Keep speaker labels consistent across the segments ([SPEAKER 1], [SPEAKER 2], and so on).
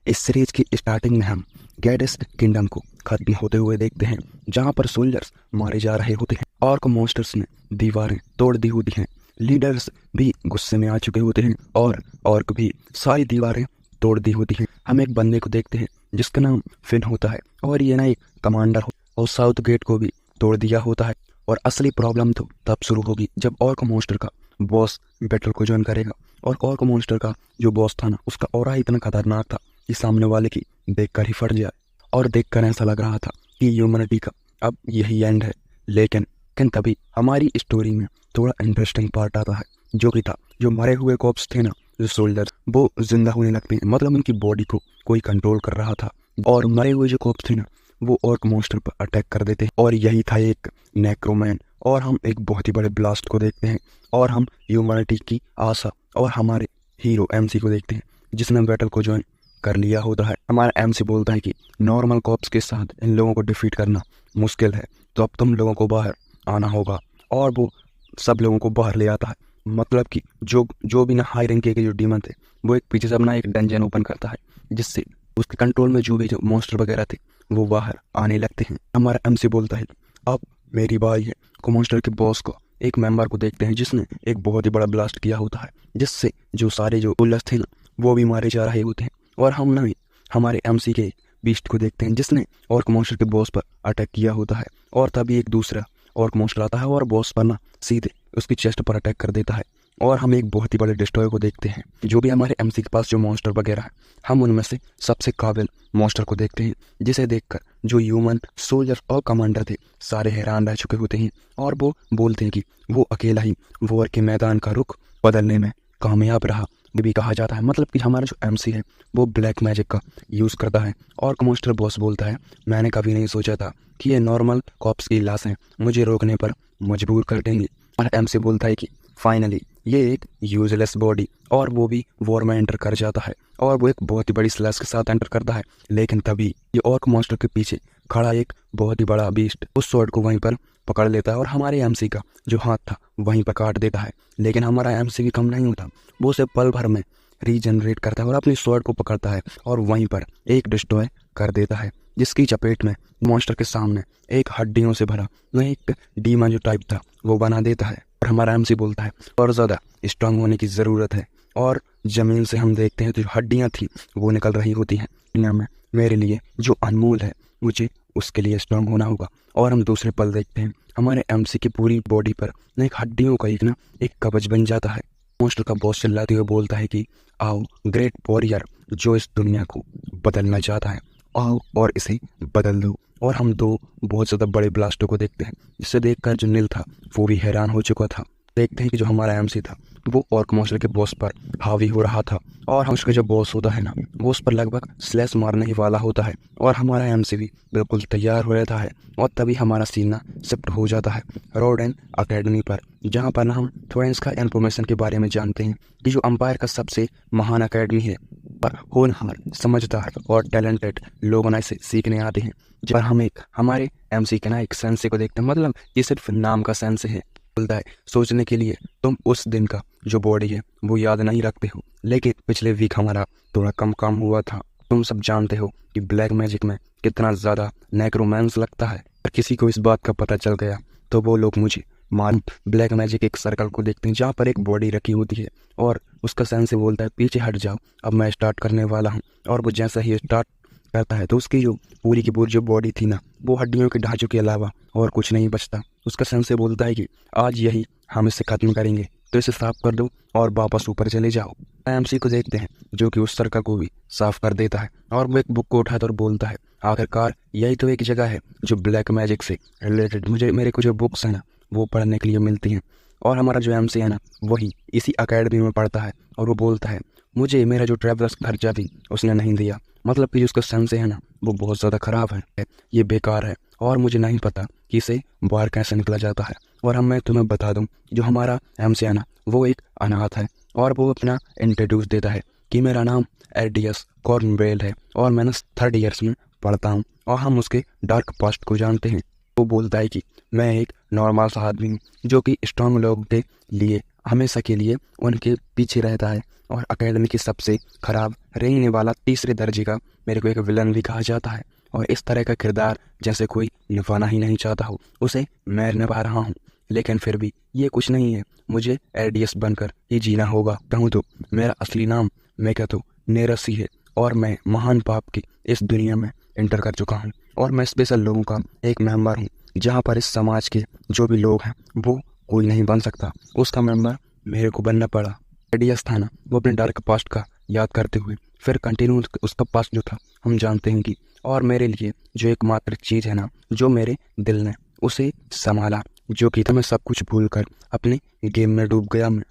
[SPEAKER 1] इस सीरीज की स्टार्टिंग में हम गैडेस किंगडम को खत्म होते हुए देखते हैं, जहां पर सोल्जर्स मारे जा रहे होते हैं। ऑर्क मॉन्स्टर्स ने दीवारें तोड़ दी होती हैं। लीडर्स भी गुस्से में आ चुके होते हैं और ऑर्क भी सारी दीवारें तोड़ दी होती हैं। हम एक बंदे को देखते हैं जिसका नाम फिन होता है और ये ना एक कमांडर हो और साउथ गेट को भी तोड़ दिया होता है। और असली प्रॉब्लम तो तब शुरू होगी जब ऑर्क मॉन्स्टर का बॉस बैटल को ज्वाइन करेगा। और ऑर्क मॉन्स्टर का जो बॉस था ना, उसका ऑरा इतना खतरनाक था कि सामने वाले की देखकर ही फट जाए। और देखकर ऐसा लग रहा था कि ह्यूमैनिटी का अब यही एंड है। लेकिन तभी हमारी स्टोरी में थोड़ा इंटरेस्टिंग पार्ट आता है, जो कि था जो मरे हुए कॉप्स थे ना, जो सोल्जर्स, वो जिंदा होने लगते हैं। मतलब उनकी बॉडी को कोई कंट्रोल कर रहा था और मरे हुए जो कॉप्स थे ना, वो ऑर्क मॉन्स्टर पर अटैक कर देते हैं। और यही था एक नेक्रोमैन। और हम एक बहुत ही बड़े ब्लास्ट को देखते हैं और हम ह्यूमैनिटी की आशा और हमारे हीरो एमसी को देखते हैं, जिसने बैटल को ज्वाइन कर लिया होता है। हमारा एमसी बोलता है कि नॉर्मल कॉप्स के साथ इन लोगों को डिफीट करना मुश्किल है, तो अब तुम लोगों को बाहर आना होगा। और वो सब लोगों को बाहर ले आता है। मतलब कि जो भी ना हाई रैंक के जो डीमन थे, वो एक पीछे से अपना एक डंजन ओपन करता है, जिससे उसके कंट्रोल में जो भी जो मॉन्स्टर वगैरह थे वो बाहर आने लगते हैं। हमारा एमसी बोलता है कि अब मेरी बारी है। को मॉन्स्टर के बॉस को एक मेंबर को देखते हैं जिसने एक बहुत ही बड़ा ब्लास्ट किया होता है, जिससे जो सारे जो बुल्लस थे ना, वो भी मारे जा रहे होते हैं। और हम ना हमारे एमसी के बीस्ट को देखते हैं जिसने ऑर्क मॉन्स्टर के बॉस पर अटैक किया होता है। और तभी एक दूसरा ऑर्क मॉन्स्टर आता है और बॉस पर ना सीधे उसकी चेस्ट पर अटैक कर देता है। और हम एक बहुत ही बड़े डिस्ट्रॉय को देखते हैं। जो भी हमारे एमसी के पास जो मॉन्स्टर वगैरह है, हम उनमें से सबसे काबिल मॉन्स्टर को देखते हैं, जिसे देखकर जो ह्यूमन सोल्जर और कमांडर थे सारे हैरान रह चुके होते हैं। और वो बोलते हैं कि वो अकेला ही वॉर के मैदान का रुख बदलने में कामयाब रहा भी कहा जाता है। मतलब कि हमारा जो एमसी है वो ब्लैक मैजिक का यूज़ करता है। और मॉन्स्टर बॉस बोलता है, मैंने कभी नहीं सोचा था कि ये नॉर्मल कॉप्स की लाशें मुझे रोकने पर मजबूर कर देंगी। और एमसी बोलता है कि फाइनली ये एक यूजलेस बॉडी और वो भी वॉर में एंटर कर जाता है। और वो एक बहुत ही बड़ी स्लैश के साथ एंटर करता है। लेकिन तभी ये ऑर्क मॉन्स्टर के पीछे खड़ा एक बहुत ही बड़ा बीस्ट उस स्वॉर्ड को वहीं पर पकड़ लेता है और हमारे एमसी का जो हाथ था वहीं पर काट देता है। लेकिन हमारा एमसी भी कम नहीं होता, वो उसे पल भर में रीजनरेट करता है और अपनी स्वॉर्ड को पकड़ता है और वहीं पर एक डिस्ट्रॉय कर देता है, जिसकी चपेट में मॉन्स्टर के सामने एक हड्डियों से भरा वह एक डीमन जो टाइप था वो बना देता है। और हमारा एमसी बोलता है और ज़्यादा स्ट्रांग होने की ज़रूरत है। और ज़मीन से हम देखते हैं तो जो हड्डियाँ थी वो निकल रही होती हैं। दुनिया में मेरे लिए जो अनमोल है, मुझे उसके लिए स्ट्रांग होना होगा। और हम दूसरे पल देखते हैं हमारे एमसी की पूरी बॉडी पर एक हड्डियों का एक कवच बन जाता है। मॉन्स्टर का बॉस चिल्लाते हुए बोलता है कि आओ ग्रेट वॉरियर, जो इस दुनिया को बदलना चाहता है, आओ और इसे बदल दो। और हम दो बहुत ज़्यादा बड़े ब्लास्टों को देखते हैं, जिसे देखकर जो नील था वो भी हैरान हो चुका था। देखते हैं कि जो हमारा एमसी था वो ऑर्क मॉन्स्टर के बॉस पर हावी हो रहा था। और हम उसका जो बॉस होता है ना, वो उस पर लगभग स्लैश मारने ही वाला होता है। और हमारा एमसी भी बिल्कुल तैयार हो रहता है। और तभी हमारा सीना शिफ्ट हो जाता है रोडेन अकेडमी पर, जहाँ पर ना हम थोड़ा इसका इन्फॉर्मेशन के बारे में जानते हैं कि जो अंपायर का सबसे महान अकेडमी है, पर होनहार, समझदार और टैलेंटेड लोग ना इसे सीखने आते हैं। पर हम एक हमारे एमसी के ना एक सेंसे को देखते हैं। मतलब ये सिर्फ नाम का सेंसे है। बोलता है, सोचने के लिए तुम उस दिन का जो बॉडी है वो याद नहीं रखते हो, लेकिन पिछले वीक हमारा थोड़ा कम काम हुआ था। तुम सब जानते हो कि ब्लैक मैजिक में कितना ज़्यादा नेक्रोमैंस लगता है। और किसी को इस बात का पता चल गया तो वो लोग मुझे मार। ब्लैक मैजिक एक सर्कल को देखते हैं जहाँ पर एक बॉडी रखी होती है और उसका सेंस से बोलता है, पीछे हट जाओ, अब मैं स्टार्ट करने वाला हूँ। और वो जैसा ही स्टार्ट करता है तो उसकी जो पूरी की पूरी जो बॉडी थी ना, वो हड्डियों के ढांचों के अलावा और कुछ नहीं बचता। उसका सेंस से बोलता है कि आज यही हम इसे खत्म करेंगे, तो इसे साफ कर दो और वापस ऊपर चले जाओ। एमसी को देखते हैं जो कि उस सर्कल को भी साफ कर देता है। और वो एक बुक को उठाता और बोलता है, आखिरकार यही तो एक जगह है जो ब्लैक मैजिक से रिलेटेड मेरे को जो बुक्स हैं ना वो पढ़ने के लिए मिलती हैं। और हमारा जो एमसी है ना, वही इसी अकेडमी में पढ़ता है। और वो बोलता है, मुझे मेरा जो ट्रैवलर्स खर्चा भी उसने नहीं दिया। मतलब कि जो उसका सेंस है ना, वो बहुत ज़्यादा ख़राब है, ये बेकार है और मुझे नहीं पता कि इसे बाहर कैसे निकला जाता है। और मैं तुम्हें बता दूं, जो हमारा एमसी है ना, वो एक अनाथ है। और वो अपना इंट्रोड्यूस देता है कि मेरा नाम एडियस कॉर्नवेल है और मैंने 3rd ईयर्स में पढ़ता हूँ। और हम उसके डार्क पास्ट को जानते हैं। वो बोलता है कि मैं एक नॉर्मल सा आदमी हूँ जो कि स्ट्रांग लोगों के लिए हमेशा के लिए उनके पीछे रहता है और अकेडमी की सबसे खराब रेंगने वाला तीसरे दर्जे का मेरे को एक विलन भी कहा जाता है। और इस तरह का किरदार जैसे कोई निभाना ही नहीं चाहता हो, उसे मैं निभा रहा हूँ। लेकिन फिर भी ये कुछ नहीं है, मुझे एडीएस बनकर ही जीना होगा। कहूँ तो मेरा असली नाम मैं क्या तो नेरसी है, और मैं महान पाप की इस दुनिया में एंटर कर चुका हूँ। और मैं स्पेशल लोगों का एक मेंबर हूँ, जहाँ पर इस समाज के जो भी लोग हैं वो कोई नहीं बन सकता, उसका मेंबर मेरे को बनना पड़ा। एडीएस था ना, वो अपने डार्क पास्ट का याद करते हुए फिर कंटिन्यू उसका पास्ट जो था हम जानते हैं कि, और मेरे लिए जो एकमात्र चीज़ है ना, जो मेरे दिल ने उसे संभाला, जो कि था मैं सब कुछ भूल कर अपने गेम में डूब गया मैं।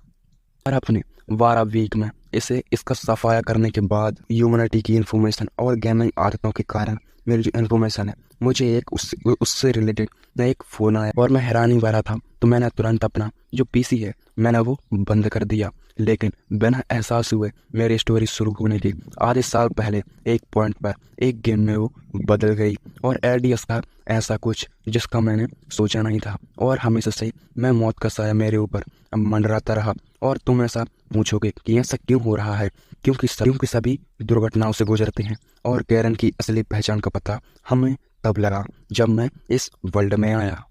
[SPEAKER 1] और अपने 12 वीक में इसका सफाया करने के बाद ह्यूमैनिटी की इन्फॉर्मेशन और गेमिंग आदतों के कारण मेरी जो इन्फॉर्मेशन है, मुझे एक उससे रिलेटेड एक फ़ोन आया और मैं हैरानी भरा था। तो मैंने तुरंत अपना जो पीसी है मैंने वो बंद कर दिया। लेकिन बिना एहसास हुए मेरी स्टोरी शुरू होने के आधे साल पहले एक पॉइंट पर एक गेम में वो बदल गई, और एडीएस का ऐसा कुछ जिसका मैंने सोचा नहीं था। और हमेशा से मैं मौत का साया मेरे ऊपर मंडराता रहा। और तुम ऐसा पूछोगे कि ऐसा क्यों हो रहा है, क्योंकि सभी दुर्घटनाओं से गुजरते हैं। और कैरन की असली पहचान का पता हमें तब लगा जब मैं इस वर्ल्ड में आया।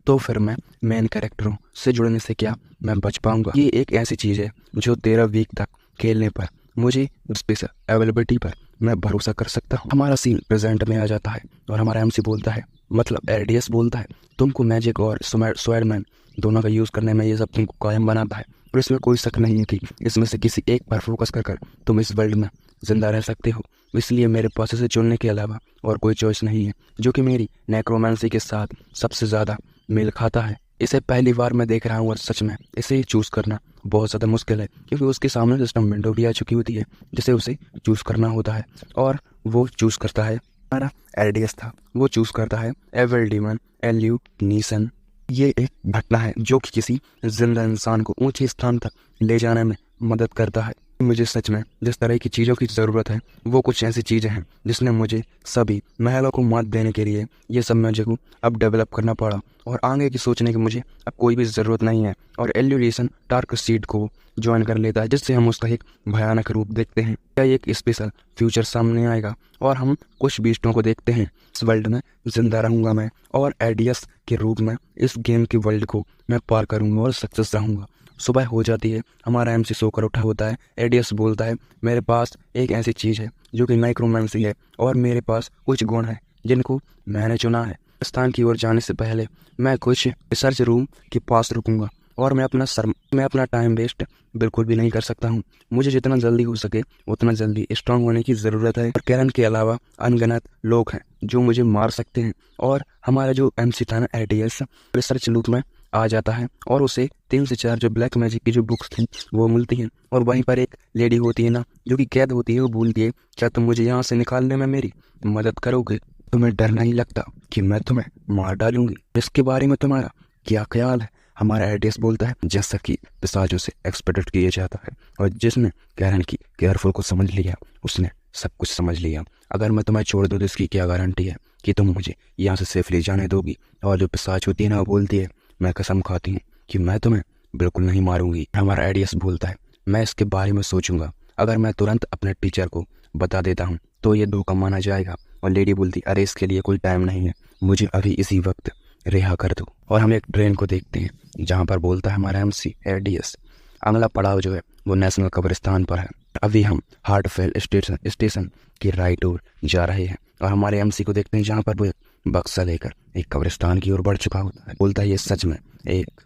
[SPEAKER 1] तो फिर मैं मेन कैरेक्टरों से जुड़ने से क्या मैं बच पाऊंगा? ये एक ऐसी चीज़ है जो 13 वीक तक खेलने पर मुझे स्पेशल अवेलेबिलिटी पर मैं भरोसा कर सकता हूँ। हमारा सीन प्रेजेंट में आ जाता है और हमारा एमसी बोलता है, मतलब एडीएस बोलता है, तुमको मैजिक और स्वैडमैन दोनों का यूज़ करने में ये सब तुमको कायम बनाता है। और इसमें कोई शक नहीं है कि इसमें से किसी एक पर फोकस कर तुम इस वर्ल्ड में जिंदा रह सकते हो। इसलिए मेरे पास इसे चुनने के अलावा और कोई चॉइस नहीं है, जो कि मेरी नेक्रोमेंसी के साथ सबसे ज़्यादा मेल खाता है। इसे पहली बार मैं देख रहा हूँ और सच में इसे चूज़ करना बहुत ज़्यादा मुश्किल है, क्योंकि उसके सामने सिस्टम विंडो भी आ चुकी होती है जिसे उसे चूज़ करना होता है। और वो चूज़ करता है, हमारा एडीएस था, वो चूज़ करता है एविल डीमन एल्यू नीसन। ये एक घटना है जो कि किसी जिंदा इंसान को ऊंचे स्थान तक ले जाने में मदद करता है। मुझे सच में जिस तरह की चीज़ों की ज़रूरत है वो कुछ ऐसी चीज़ें हैं जिसने मुझे सभी महलों को मात देने के लिए ये सब मुझे को अब डेवलप करना पड़ा, और आगे की सोचने की मुझे अब कोई भी ज़रूरत नहीं है। और एल्यूरेशन डार्क सीड को ज्वाइन कर लेता है, जिससे हम उसका एक भयानक रूप देखते हैं। क्या एक स्पेशल फ्यूचर सामने आएगा और हम कुछ बीस्टों को देखते हैं। इस वर्ल्ड में जिंदा रहूँगा मैं, और एडीएस के रूप में इस गेम के वर्ल्ड को मैं पार करूँगा और सक्सेस रहूँगा। सुबह हो जाती है, हमारा एमसी सोकर उठा होता है। एडीएस बोलता है, मेरे पास एक ऐसी चीज़ है जो कि नेक्रोमेंसी है, और मेरे पास कुछ गुण हैं जिनको मैंने चुना है। स्थान की ओर जाने से पहले मैं कुछ रिसर्च रूम के पास रुकूंगा, और मैं अपना टाइम वेस्ट बिल्कुल भी नहीं कर सकता हूँ। मुझे जितना जल्दी हो सके उतना जल्दी स्ट्रांग होने की ज़रूरत है। और कैरन के अलावा अनगिनत लोग हैं जो मुझे मार सकते हैं। और हमारा जो एमसी था ना एडीएस, रिसर्च लूप में आ जाता है और उसे 3 से 4 जो ब्लैक मैजिक की जो बुक्स थी वो मिलती हैं। और वहीं पर एक लेडी होती है ना जो कि कैद होती है, वो बोलती है, क्या तुम मुझे यहाँ से निकालने में मेरी मदद करोगे? तुम्हें डर नहीं लगता कि मैं तुम्हें मार डालूंगी? इसके बारे में तुम्हारा क्या ख्याल है? हमारा एडीएस बोलता है, जैसा कि पिशाचों से एक्सपेक्ट किया जाता है, और जिसने कैरन की केयरफुल को समझ लिया उसने सब कुछ समझ लिया। अगर मैं तुम्हें छोड़ दूँ तो इसकी क्या गारंटी है कि तुम मुझे यहाँ से सेफली जाने दोगी? और जो पिशाच होती है ना वो बोलती है, मैं कसम खाती हूँ कि मैं तुम्हें बिल्कुल नहीं मारूंगी। हमारा एडीएस बोलता है, मैं इसके बारे में सोचूंगा। अगर मैं तुरंत अपने टीचर को बता देता हूँ तो ये धोखा माना जाएगा। और लेडी बोलती, अरे इसके लिए कोई टाइम नहीं है, मुझे अभी इसी वक्त रिहा कर दो। और हम एक ट्रेन को देखते हैं जहाँ पर बोलता है हमारा एमसी एडीएस, अगला पड़ाव जो है वो नेशनल कब्रिस्तान पर है। अभी हम हार्टफेल स्टेशन की राइट ओर जा रहे हैं, और हमारे एमसी को देखते हैं जहाँ पर वो बक्सा लेकर एक कब्रिस्तान की ओर बढ़ चुका होता है। बोलता है, ये सच में एक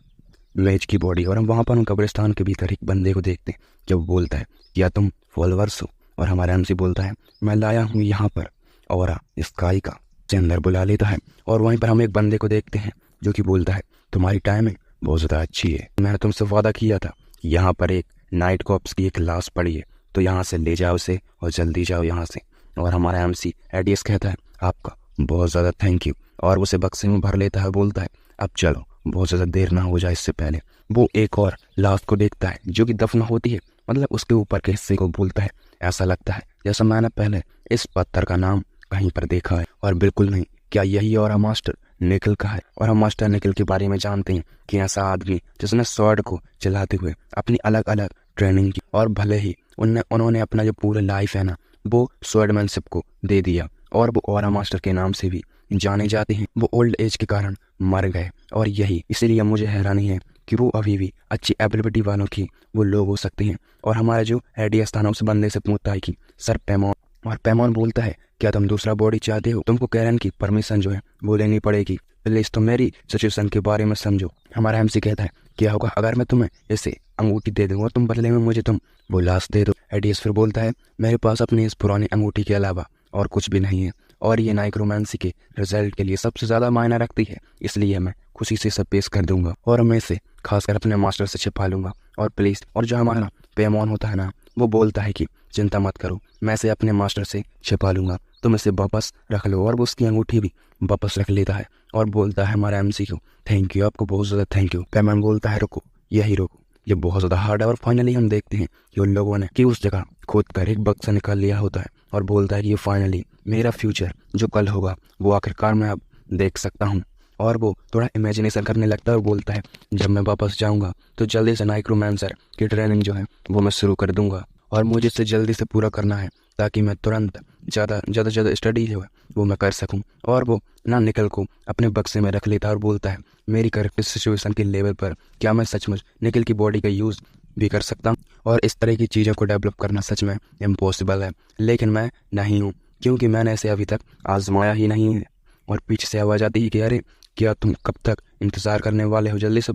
[SPEAKER 1] मेज की बॉडी। और हम वहाँ पर कब्रिस्तान के भीतर एक बंदे को देखते हैं जब बोलता है, क्या तुम फॉलोअर्स हो? और हमारा एमसी बोलता है, मैं लाया हूँ यहाँ पर और स्काई का, से अंदर बुला लेता है। और वहीं पर हम एक बंदे को देखते हैं जो कि बोलता है, तुम्हारी टाइमिंग बहुत ज़्यादा अच्छी है, मैंने तुमसे वादा किया था, यहाँ पर एक नाइट कॉप्स की एक लाश पड़ी है, तो यहाँ से ले जाओ उसे और जल्दी जाओ यहाँ से। और हमारा एमसी एडीएस कहता है, आपका बहुत ज़्यादा थैंक यू, और उसे बक्से में भर लेता है। बोलता है, अब चलो, बहुत ज़्यादा देर ना हो जाए इससे पहले। वो एक और लाश को देखता है जो कि दफन होती है, मतलब उसके ऊपर के हिस्से को। बोलता है, ऐसा लगता है जैसा मैंने पहले इस पत्थर का नाम कहीं पर देखा है। और बिल्कुल नहीं, क्या यही और मास्टर निकल का है? और हम मास्टर निकल के बारे में जानते हैं कि ऐसा आदमी जिसने स्वॉर्ड को चलाते हुए अपनी अलग अलग ट्रेनिंग की और भले ही उन्होंने अपना जो पूरा लाइफ है ना वो स्वॉर्डमैनशिप को दे दिया और वो ऑरा मास्टर के नाम से भी जाने जाते हैं। वो ओल्ड एज के कारण मर गए और यही इसीलिए मुझे हैरानी है कि वो अभी भी अच्छी एबिलिटी वालों की वो लोग हो सकते हैं। और हमारा जो एडीएस था ना उस बंदे से पूछता है कि सर पैमॉन, और पैमॉन बोलता है क्या तुम दूसरा बॉडी चाहते हो? तुमको कैरन की परमिशन जो है वो लेनी पड़ेगी, प्लीज तुम मेरी सिचुएशन के बारे में समझो। हमारा एमसी कहता है क्या होगा अगर मैं तुम्हें इसे अंगूठी दे दूँ और तुम बदले में मुझे तुम वो लाश दे दो? एडीएस फिर बोलता है मेरे पास अपनी इस पुरानी अंगूठी के अलावा और कुछ भी नहीं है और ये नाइक्रोमेंसी के रिजल्ट के लिए सबसे ज़्यादा मायने रखती है, इसलिए मैं खुशी से सब पेश कर दूंगा और मैं इसे खासकर अपने मास्टर से छिपा लूंगा। और प्लीज़, और जो हमारा पेमॉन होता है ना वो बोलता है कि चिंता मत करो, मैं इसे अपने मास्टर से छिपा लूंगा, तुम इसे वापस रख लो। और वो उसकी अंगूठी भी वापस रख लेता है और बोलता है हमारा एमसी को थैंक यू, आपको बहुत ज़्यादा थैंक यू। पेमॉन बोलता है रुको, यही रुको, ये बहुत ज़्यादा हार्ड है। और फाइनली हम देखते हैं कि उन लोगों ने कि उस जगह खोद कर एक बक्सा निकाल लिया होता है और बोलता है कि ये फाइनली मेरा फ्यूचर जो कल होगा वो आखिरकार मैं अब देख सकता हूँ। और वो थोड़ा इमेजिनेशन करने लगता है और बोलता है जब मैं वापस जाऊँगा तो जल्दी से नाइक्रोमैंसर की ट्रेनिंग जो है वो मैं शुरू कर दूँगा और मुझे इसे जल्दी से पूरा करना है ताकि मैं तुरंत ज़्यादा स्टडी जो है वो मैं कर सकूं। और वो ना निकल को अपने बक्से में रख लेता है और बोलता है मेरी करेक्ट सिचुएशन के लेवल पर क्या मैं सचमुच निकल की बॉडी का यूज़ भी कर सकता हूँ? और इस तरह की चीज़ों को डेवलप करना सच में इम्पॉसिबल है, लेकिन मैं नहीं हूँ क्योंकि मैंने इसे अभी तक आजमाया ही नहीं है। और पीछे से आवाज़ आती है कि अरे क्या तुम कब तक इंतज़ार करने वाले हो, जल्दी से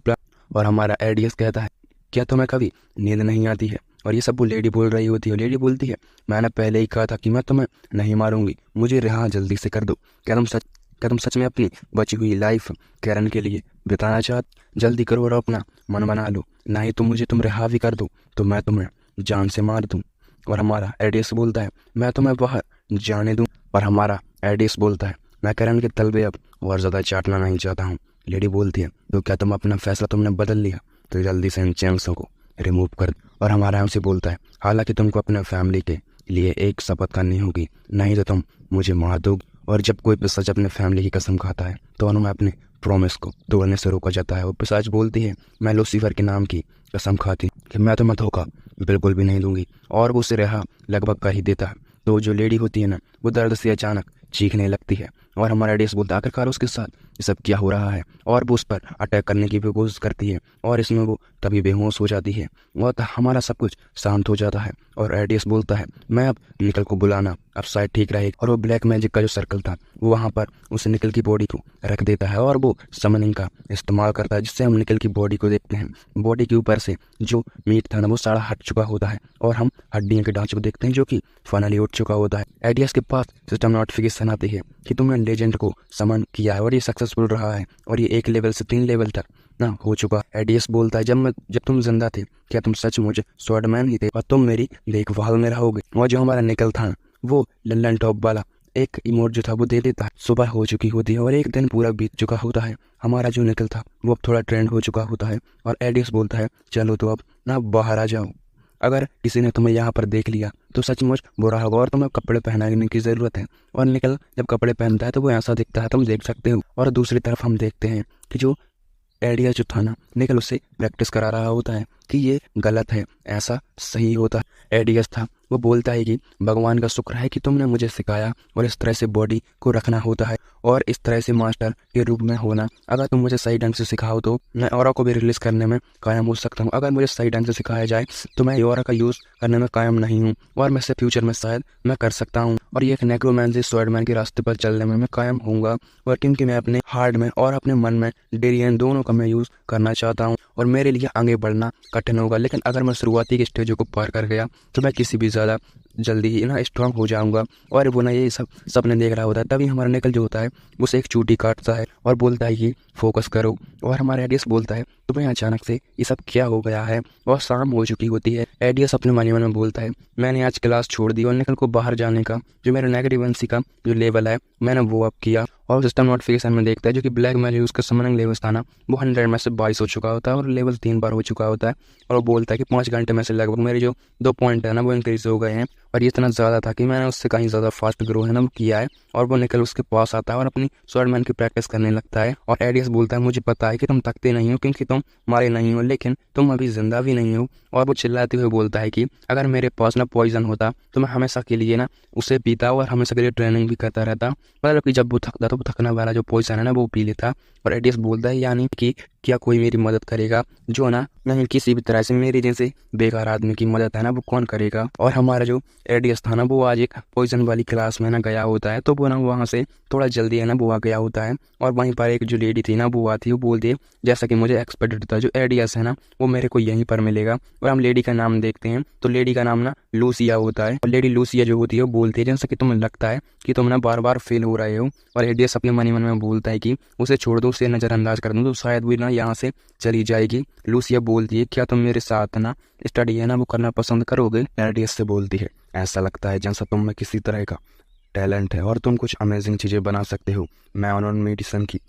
[SPEAKER 1] और हमारा एडीएस कहता है क्या तुम्हें कभी नींद नहीं आती है? और ये सब वो लेडी बोल रही होती है। लेडी बोलती है मैंने पहले ही कहा था कि मैं तुम्हें नहीं मारूंगी, मुझे रिहा जल्दी से कर दो। क्या तुम सच में अपनी बची हुई लाइफ कैरन के लिए बिताना चाहते? जल्दी करो और अपना मन बना लो, नहीं तो मुझे तुम रिहा भी कर दो तो मैं तुम्हें जान से मार दूँ। और हमारा एडीएस बोलता है मैं तुम्हें बाहर जाने दूँ। और हमारा एडीएस बोलता है मैं कैरन के तलबे अब और ज़्यादा चाटना नहीं चाहता हूँ। लेडी बोलती है तो क्या तुम अपना फैसला तुमने बदल लिया, तो जल्दी से इन चैंक्सों को रिमूव कर। और हमारा हमसे बोलता है हालांकि तुमको अपने फैमिली के लिए एक शपथ करनी होगी, नहीं तो तुम मुझे मार दोगे। और जब कोई पिशाच अपने फैमिली की कसम खाता है तो उन्हें अपने प्रॉमिस को तोड़ने से रोका जाता है। और पिशाच बोलती है मैं लूसीफर के नाम की कसम खाती कि मैं तुम्हें धोखा बिल्कुल भी नहीं दूंगी। और वो उसे रिहा लगभग कर ही देता है। तो जो लेडी होती है ना वो दर्द से अचानक चीखने लगती है और हमारा एडीएस बोलता है आखिरकार उसके साथ ये सब क्या हो रहा है। और वो उस पर अटैक करने की भी कोशिश करती है और इसमें वो तभी बेहोश हो जाती है और हमारा सब कुछ शांत हो जाता है। और एडीएस बोलता है मैं अब निकल को बुलाना अब शायद ठीक रहेगा। और वो ब्लैक मैजिक का जो सर्कल था वो वहाँ पर उस निकल की बॉडी को रख देता है और वो समनिंग का इस्तेमाल करता है जिससे हम निकल की बॉडी को देखते हैं। बॉडी के ऊपर से जो मीट था ना वो सारा हट चुका होता है और हम हड्डियों के ढांचे को देखते हैं जो कि फाइनली उठ चुका होता है। एडीएस के पास सिस्टम नोटिफिकेशन आती है कि तुमने लेजेंड को समन किया है और ये सक्सेसफुल रहा है और ये 1 लेवल से 3 लेवल तक ना हो चुका। एडीएस बोलता है जब तुम जिंदा थे क्या तुम सचमुच स्वॉर्डमैन ही थे और तुम मेरी देखभाल में रहोगे? और जो हमारा निकल था वो लंदन टॉप वाला एक इमोट जो था वो दे देता है। सुबह हो चुकी होती है और एक दिन पूरा बीत चुका होता है। हमारा जो निकल था वो अब थोड़ा ट्रेंड हो चुका होता है और एडीएस बोलता है चलो तो अब ना बाहर आ जाओ, अगर किसी ने तुम्हें यहाँ पर देख लिया तो सचमुच बुरा होगा और तुम्हें कपड़े पहनाने की ज़रूरत है। और निकल जब कपड़े पहनता है तो वो ऐसा दिखता है, तुम देख सकते हो। और दूसरी तरफ हम देखते हैं कि जो एडीएस जो था ना निकल उससे प्रैक्टिस करा रहा होता है कि ये गलत है, ऐसा सही होता है। एडीएस था वो बोलता है कि भगवान का शुक्र है कि तुमने मुझे सिखाया और इस तरह से बॉडी को रखना होता है और इस तरह से मास्टर के रूप में होना। अगर तुम मुझे सही ढंग से सिखाओ तो मैं ऑरा को भी रिलीज करने में कायम हो सकता हूँ। अगर मुझे सही ढंग से सिखाया जाए तो मैं ऑरा का यूज़ करने में कायम नहीं हूँ और मैं इसे फ्यूचर में शायद मैं कर सकता हूँ और ये नेक्रोमैंसी स्वॉर्डमैन के रास्ते पर चलने में मैं कायम होऊंगा। और क्योंकि मैं अपने हार्ट में और अपने मन में डेरियन दोनों का मैं यूज़ करना चाहता हूँ और मेरे लिए आगे बढ़ना कठिन होगा, लेकिन अगर मैं शुरुआती के स्टेजों को पार कर गया तो मैं किसी भी ज़्यादा जल्दी ही ना स्ट्रांग हो जाऊंगा। और वो ना ये सब सपने देख रहा होता है। तभी हमारा निकल जो होता है उसे एक चूटी काटता है और बोलता है कि फोकस करो। और हमारा एडीएस बोलता है तुम्हें अचानक से ये सब क्या हो गया है और शाम हो चुकी होती है। एडीएस अपने मन में बोलता है मैंने आज क्लास छोड़ दी और निकल को बाहर जाने का जो मेरा नेगेटिवेंसी का जो लेवल है मैंने वो अप किया। और सिस्टम नोटिफिकेशन में देखता है जो कि ब्लैक मैजिक उसका समनिंग लेवल था ना वो 100 में से 22 हो चुका होता है और लेवल 3 बार हो चुका होता है। और वो बोलता है कि 5 घंटे में से लगभग मेरे जो 2 पॉइंट है ना वो इंक्रीज हो गए हैं और ये इतना ज़्यादा था कि मैंने उससे कहीं ज़्यादा फास्ट ग्रो है ना वो किया है। और वो निकल उसके पास आता है और अपनी स्वॉर्डमैन की प्रैक्टिस करने लगता है। और एडीएस बोलता है मुझे पता है कि तुम थकते नहीं हो क्योंकि तुम तुम मारे नहीं हो, लेकिन तुम अभी जिंदा भी नहीं हो। और वो चिल्लाते हुए बोलता है कि अगर मेरे पास ना पॉइजन होता तो मैं हमेशा के लिए ना उसे पीता और हमेशा के लिए ट्रेनिंग भी करता रहता। मतलब कि जब वो थकता तो वो थकने वाला जो पॉइजन है ना वो पी लेता। और एडियस बोलता है यानी कि क्या कोई मेरी मदद करेगा? जो ना नहीं, किसी भी तरह से मेरी जैसे बेकार आदमी की मदद है ना वो कौन करेगा? और हमारा जो एडियस था ना वो आज एक पॉइजन वाली क्लास में ना गया होता है, तो वो ना वहाँ से थोड़ा जल्दी है ना वो आ गया होता है। और वहीं पर एक जो लेडी थी ना वो आती है, वो बोलती है जैसा कि मुझे एक्सपेक्टेड था जो एडियस है ना वो मेरे को यहीं पर मिलेगा। और हम लेडी का नाम देखते हैं तो लेडी का नाम ना लूसिया होता है। और लेडी लूसिया जो होती है वो बोलती है जैसा कि तुम्हें लगता है कि तुम ना बार बार फेल हो रहे हो। और एडियस अपने मन ही मन में बोलता है कि उसे छोड़ दो, उसे नज़रअंदाज कर दो तो शायद वो ना यहाँ से चली जाएगी। लूसिया बोलती है क्या तुम मेरे साथ ना स्टडी है ना वो करना पसंद करोगे? एडियस से बोलती है ऐसा लगता है जैसा तुम में किसी तरह का टैलेंट है और तुम कुछ अमेजिंग चीज़ें बना सकते हो। मैं ऑन मेडिसिन की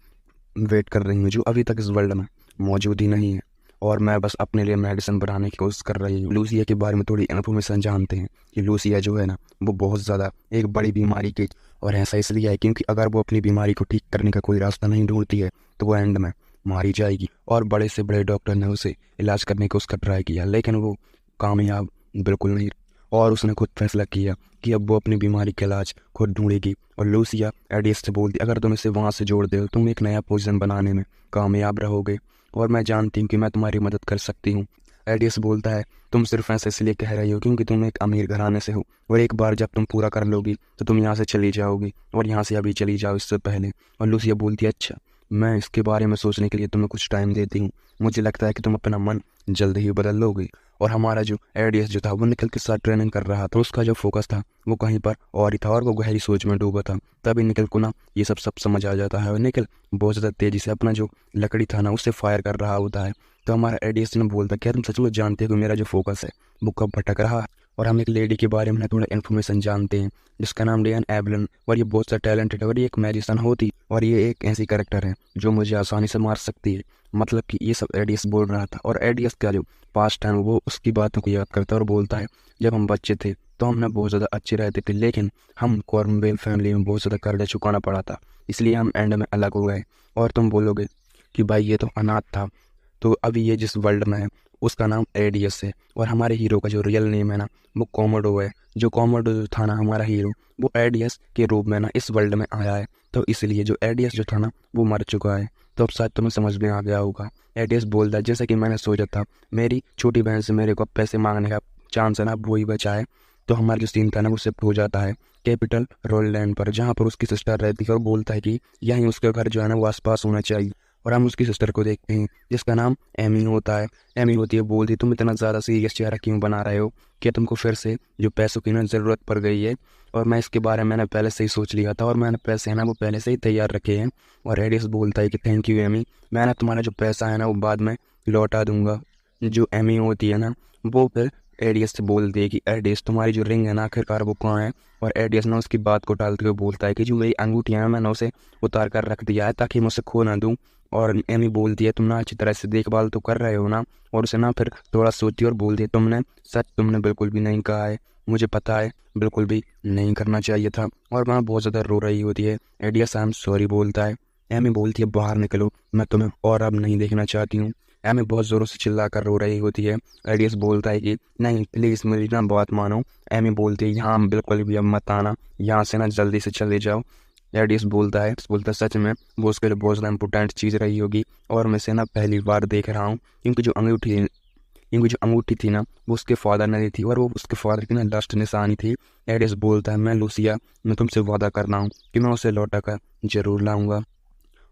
[SPEAKER 1] वेट कर रही हूँ जो अभी तक इस वर्ल्ड में मौजूद ही नहीं है, और मैं बस अपने लिए मेडिसिन बनाने की कोशिश कर रही हूँ। लूसिया के बारे में थोड़ी इन्फॉर्मेशन जानते हैं कि लूसिया जो है ना वो बहुत ज़्यादा एक बड़ी बीमारी की, और ऐसा इसलिए है क्योंकि अगर वो अपनी बीमारी को ठीक करने का कोई रास्ता नहीं ढूंढती है तो वो एंड में मारी जाएगी। और बड़े से बड़े डॉक्टर ने उसे इलाज करने की उसका ट्राई किया लेकिन वो कामयाब बिल्कुल नहीं, और उसने खुद फैसला किया कि अब वो अपनी बीमारी का इलाज खुद ढूंढेगी। और लूसिया एडियस से बोलती अगर तुम इसे वहाँ से जोड़ दो तुम एक नया पोजीशन बनाने में कामयाब रहोगे, और मैं जानती हूँ कि मैं तुम्हारी मदद कर सकती हूँ। एडियस बोलता है तुम सिर्फ ऐसे इसलिए कह रही हो क्योंकि तुम एक अमीर घराने से हो, और एक बार जब तुम पूरा कर लोगी तो तुम यहाँ से चली जाओगी, और यहाँ से अभी चली जाओ इससे पहले। और लूसिया बोलती है अच्छा, मैं इसके बारे में सोचने के लिए तुम्हें कुछ टाइम देती हूँ, मुझे लगता है कि तुम अपना मन जल्द ही बदल लोगे। और हमारा जो एडियस जो था वो निकल के साथ ट्रेनिंग कर रहा था, उसका जो फोकस था वो कहीं पर और ही था और वो गहरी सोच में डूबा था। तभी निकल को ना ये सब समझ आ जाता है और निकल बहुत ज़्यादा तेज़ी से अपना जो लकड़ी था ना उससे फायर कर रहा होता है। तो हमारा एडियस ने बोलता क्या तुम सच में जानते हो कि मेरा जो फोकस है वो कब भटक रहा है? और हम एक लेडी के बारे में थोड़ा इन्फॉर्मेशन जानते हैं जिसका नाम डियान एवलन, और ये बहुत सा टैलेंटेड है और ये एक मैजिशियन होती, और ये एक ऐसी कैरेक्टर है जो मुझे आसानी से मार सकती है। मतलब कि ये सब एडियस बोल रहा था, और एडियस का जो पास्ट टाइम वो उसकी बातों को याद करता है और बोलता है जब हम बच्चे थे तो हम ना बहुत ज़्यादा अच्छे रहते थे, लेकिन हम कॉर्नवेल फैमिली में बहुत ज़्यादा कर्जा चुकाना पड़ा था, इसलिए हम एंड में अलग हो गए। और तुम बोलोगे कि भाई ये तो अनाथ था, तो अभी ये जिस वर्ल्ड में है उसका नाम एडियस है, और हमारे हीरो का जो रियल नेम है ना वो कॉमोडो है। जो कॉमोडो जो था ना हमारा हीरो वो एडियस के रूप में ना इस वर्ल्ड में आया है, तो इसलिए जो एडियस जो था ना वो मर चुका है। तो अब शायद तुम्हें समझ में आ गया होगा। एडियस बोलता है जैसा कि मैंने सोचा था, मेरी छोटी बहन से मेरे को पैसे मांगने का चांस है ना वो ही बचा है। तो हमारा जो सीन था ना वो शिफ्ट हो जाता है कैपिटल रोलैंड पर, जहाँ पर उसकी सिस्टर रहती है, और बोलता है कि यहीं उसके घर जो है ना वो आसपास होना चाहिए। और हम उसकी सिस्टर को देखते हैं जिसका नाम एमी होता है। एमी होती है बोलती तुम इतना ज़्यादा सीरियस चेहरा क्यों बना रहे हो, क्या तुमको फिर से जो पैसों की ना ज़रूरत पड़ गई है? और मैं इसके बारे में मैंने पहले से ही सोच लिया था और मैंने पैसे है ना वो पहले से ही तैयार रखे हैं। और एडियस बोलता है कि थैंक यू एमी, मैंने तुम्हारा जो पैसा है ना वो बाद में लौटा दूंगा। जो एमी होती है ना वो फिर एडियस से बोलती है कि एडियस तुम्हारी जो रिंग है ना आखिरकार वो कहाँ है? और एडियस ना उसकी बात को टालते हुए बोलता है कि जो मेरी अंगूठियाँ हैं मैंने उसे उतार कर रख दिया है ताकि मैं उसे खो ना दूँ। और एमी बोलती है तुम ना अच्छी तरह से देखभाल तो कर रहे हो ना? और उसे ना फिर थोड़ा सोचती है और बोलती है तुमने बिल्कुल भी नहीं कहा है, मुझे पता है बिल्कुल भी नहीं करना चाहिए था। और वहाँ बहुत ज़्यादा रो रही होती है। एडियस आई एम सॉरी बोलता है। एमी बोलती है बाहर निकलो, मैं तुम्हें और अब नहीं देखना चाहती हूँ। एमी बहुत ज़ोरों से चिल्ला कर रो रही होती है। एडियस बोलता है कि नहीं प्लीज़ मेरी ना बात मानो। एमी बोलती है यहाँ बिल्कुल भी अब मत आना, यहाँ से ना जल्दी से चले जाओ। एडियस बोलता है सच में वो उसके लिए बहुत ज़्यादा इंपॉर्टेंट चीज़ रही होगी और मैं इसे ना पहली बार देख रहा हूँ, क्योंकि जो अंगूठी थी ना वो उसके फादर ने दी थी और वो उसके फादर की ना लास्ट निशानी थी। एडियस बोलता है मैं लूसिया, मैं तुमसे वादा कर रहा हूँ कि मैं उसे लौटा कर जरूर लाऊंगा।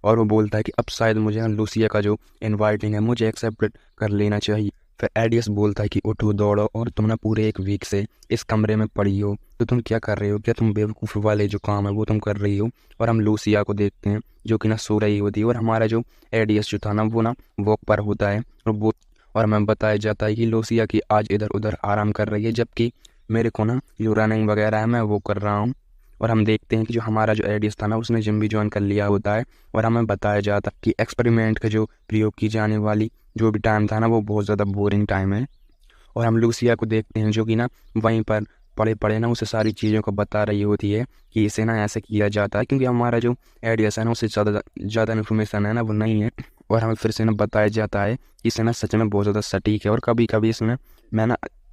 [SPEAKER 1] और वो बोलता है कि अब शायद मुझे ना लूसिया का जो इनवाइटिंग है मुझे एक्सेप्ट कर लेना चाहिए। फिर एडियस बोलता है कि उठो दौड़ो, और तुम ना पूरे एक वीक से इस कमरे में पड़ी हो तो तुम क्या कर रहे हो? क्या तुम बेवकूफ़ वाले जो काम है वो तुम कर रही हो? और हम लूसिया को देखते हैं जो कि ना सो रही होती है, और हमारा जो एडियस जो था ना वो ना वॉक पर होता है और हमें बताया जाता है कि लूसिया की आज इधर उधर आराम कर रही है, जबकि मेरे को ना जो रनिंग वगैरह है मैं वो कर रहा हूँ। और हम देखते हैं कि जो हमारा जो एडियस था ना उसने जिम भी ज्वाइन कर लिया होता है, और हमें बताया जाता है कि एक्सपेरिमेंट का जो प्रयोग की जाने वाली जो भी टाइम था ना वो बहुत ज़्यादा बोरिंग टाइम है। और हम लूसिया को देखते हैं जो कि ना वहीं पर पड़े पड़े ना उसे सारी चीज़ों को बता रही होती है कि इसे ना ऐसे किया जाता है, क्योंकि हमारा जो एडियस है ना उसे ज़्यादा इन्फॉर्मेशन है ना वो नहीं है। और हमें फिर से ना बताया जाता है कि इसे ना सच में बहुत ज़्यादा सटीक है। और कभी कभी इसमें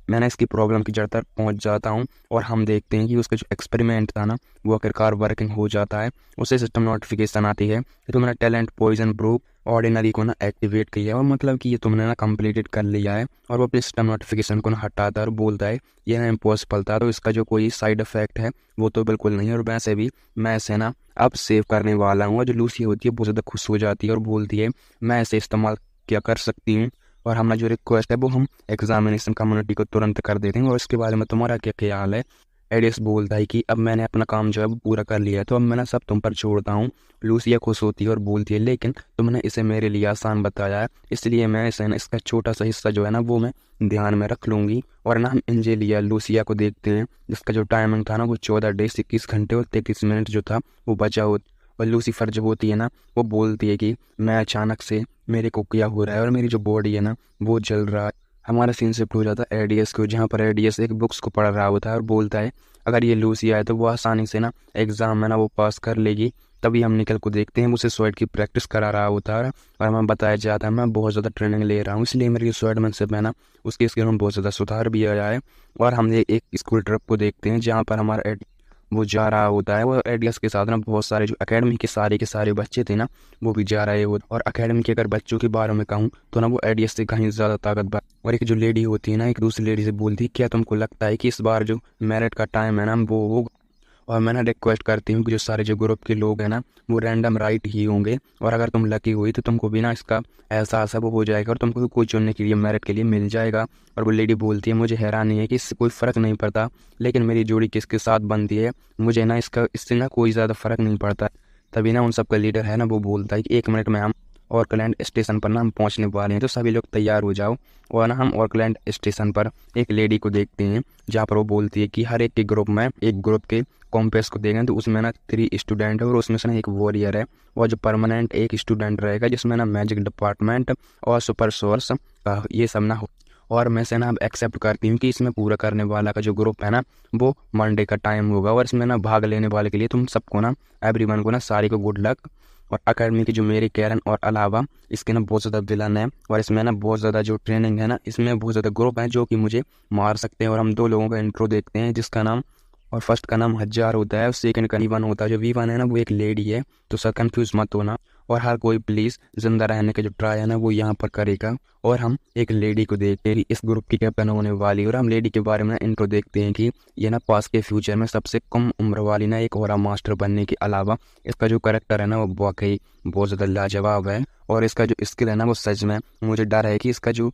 [SPEAKER 1] मैं इसकी प्रॉब्लम की जड़ तक पहुंच जाता हूं और हम देखते हैं कि उसका जो एक्सपेरिमेंट था ना वो आखिरकार वर्किंग हो जाता है। उसे सिस्टम नोटिफिकेशन आती है कि तुमने टैलेंट पॉइजन ब्रूक ऑर्डिनरी को ना एक्टिवेट किया है, और मतलब कि ये तुमने ना कंप्लीटेड कर लिया है। और वो अपने सिस्टम नोटिफिकेशन को ना हटाता है और बोलता है ये ना इम्पॉसिबल था, तो इसका जो कोई साइड इफेक्ट है वो तो बिल्कुल नहीं है। और वैसे भी मैं इसे ना अब सेव करने वाला हूँ। और जो लूसी होती है बहुत ज़्यादा खुश हो जाती है और बोलती है मैं इसे इस्तेमाल क्या कर सकती हूँ, और हमारा जो रिक्वेस्ट है वो हम एग्जामिनेशन कम्युनिटी को तुरंत कर देते हैं। और इसके बारे में तुम्हारा क्या ख्याल है? एडिस बोलता है कि अब मैंने अपना काम जो है वो पूरा कर लिया है, तो अब मैं ना सब तुम पर छोड़ता हूँ। लूसिया खुश होती है और बोलती है लेकिन तुमने इसे मेरे लिए आसान बताया है, इसलिए मैं इसे ना इसका छोटा सा हिस्सा जो है ना वो मैं ध्यान में रख लूँगी। और ना हम एंजेलिया लूसिया को देखते हैं जिसका जो टाइमिंग था ना वो 14 डे 21 घंटे और 33 मिनट जो था वो बचा हो। और लूसीफर जो होती है ना वो बोलती है कि मैं अचानक से मेरे को क्या हो रहा है और मेरी जो बॉडी है ना वो जल रहा है। हमारा सीन शिफ्ट हो जाता है एडीएस को, जहाँ पर एडीएस एक बुक्स को पढ़ रहा होता है और बोलता है अगर ये लूसी आए तो वो आसानी से ना एग्जाम में ना वो पास कर लेगी। तभी हम निकल को देखते हैं उसे स्वेट की प्रैक्टिस करा रहा होता है और हमें बताया जाता है मैं बहुत ज़्यादा ट्रेनिंग ले रहा हूँ, इसलिए मेरी स्वेटमैनशिप है ना उसकी स्किल में बहुत ज़्यादा सुधार भी आया है। और हम एक स्कूल ट्रिप को देखते हैं जहाँ पर हमारा वो जा रहा होता है। वो एडियस के साथ ना बहुत सारे जो एकेडमी के सारे बच्चे थे ना वो भी जा रहे होते। और एकेडमी के अगर बच्चों के बारे में कहूँ तो ना वो एडियस से कहीं ज़्यादा ताकतवर। और एक जो लेडी होती है ना एक दूसरी लेडी से बोलती है क्या तुमको लगता है कि इस बार जो मेरिट का टाइम है ना वो और मैं ना रिक्वेस्ट करती हूँ कि जो सारे जो ग्रुप के लोग हैं ना वो रैंडम राइट ही होंगे, और अगर तुम लकी हुई तो तुमको भी ना इसका एहसास वो हो जाएगा और तुमको कोई चुनने के लिए मेरिट के लिए मिल जाएगा। और वो लेडी बोलती है मुझे हैरानी है कि इससे कोई फ़र्क नहीं पड़ता, लेकिन मेरी जोड़ी किसके साथ बनती है मुझे ना इससे ना कोई ज़्यादा फ़र्क नहीं पड़ता। तभी ना उन सबका लीडर है ना वो बोलता है कि 1 मिनट में हम ऑकलैंड स्टेशन पर ना हम पहुंचने वाले हैं, तो सभी लोग तैयार हो जाओ। और ना हम ऑकलैंड स्टेशन पर एक लेडी को देखते हैं जहाँ पर वो बोलती है कि हर एक के ग्रुप में एक ग्रुप के कॉम्पेस को देखें तो उसमें ना 3 स्टूडेंट है और उसमें से ना एक वॉरियर है, और जो परमानेंट एक स्टूडेंट रहेगा जिसमें ना मैजिक डिपार्टमेंट और सुपर सोर्स का ये सब ना हो। और मैं से ना अब एक्सेप्ट करती हूँ कि इसमें पूरा करने वाला का जो ग्रुप है ना वो मंडे का टाइम होगा, और इसमें ना भाग लेने वाले के लिए तुम सबको ना एवरीवन को ना सारी को गुड लक। और अकेडमी की जो मेरी कैरन और अलावा इसके ना बहुत ज़्यादा विलन है, और इसमें ना बहुत ज़्यादा जो ट्रेनिंग है ना इसमें बहुत ज़्यादा ग्रुप है जो कि मुझे मार सकते हैं। और हम 2 लोगों का इंट्रो देखते हैं जिसका नाम और फर्स्ट का नाम हजार होता है और सेकंड का वी1 होता है। जो वी1 है ना वो एक लेडी है, तो सर कंफ्यूज मत होना। और हर कोई प्लीज़ जिंदा रहने का जो ट्राई है ना वो यहाँ पर करेगा। और हम एक लेडी को देखते हैं इस ग्रुप की कैप्टन होने वाली, और हम लेडी के बारे में इंट्रो देखते हैं कि ये ना पास के फ्यूचर में सबसे कम उम्र वाली ना एक और मास्टर बनने के अलावा इसका जो करेक्टर है ना वो वाकई बहुत ज़्यादा लाजवाब है। और इसका जो स्किल है ना वो सच में मुझे डर है कि इसका जो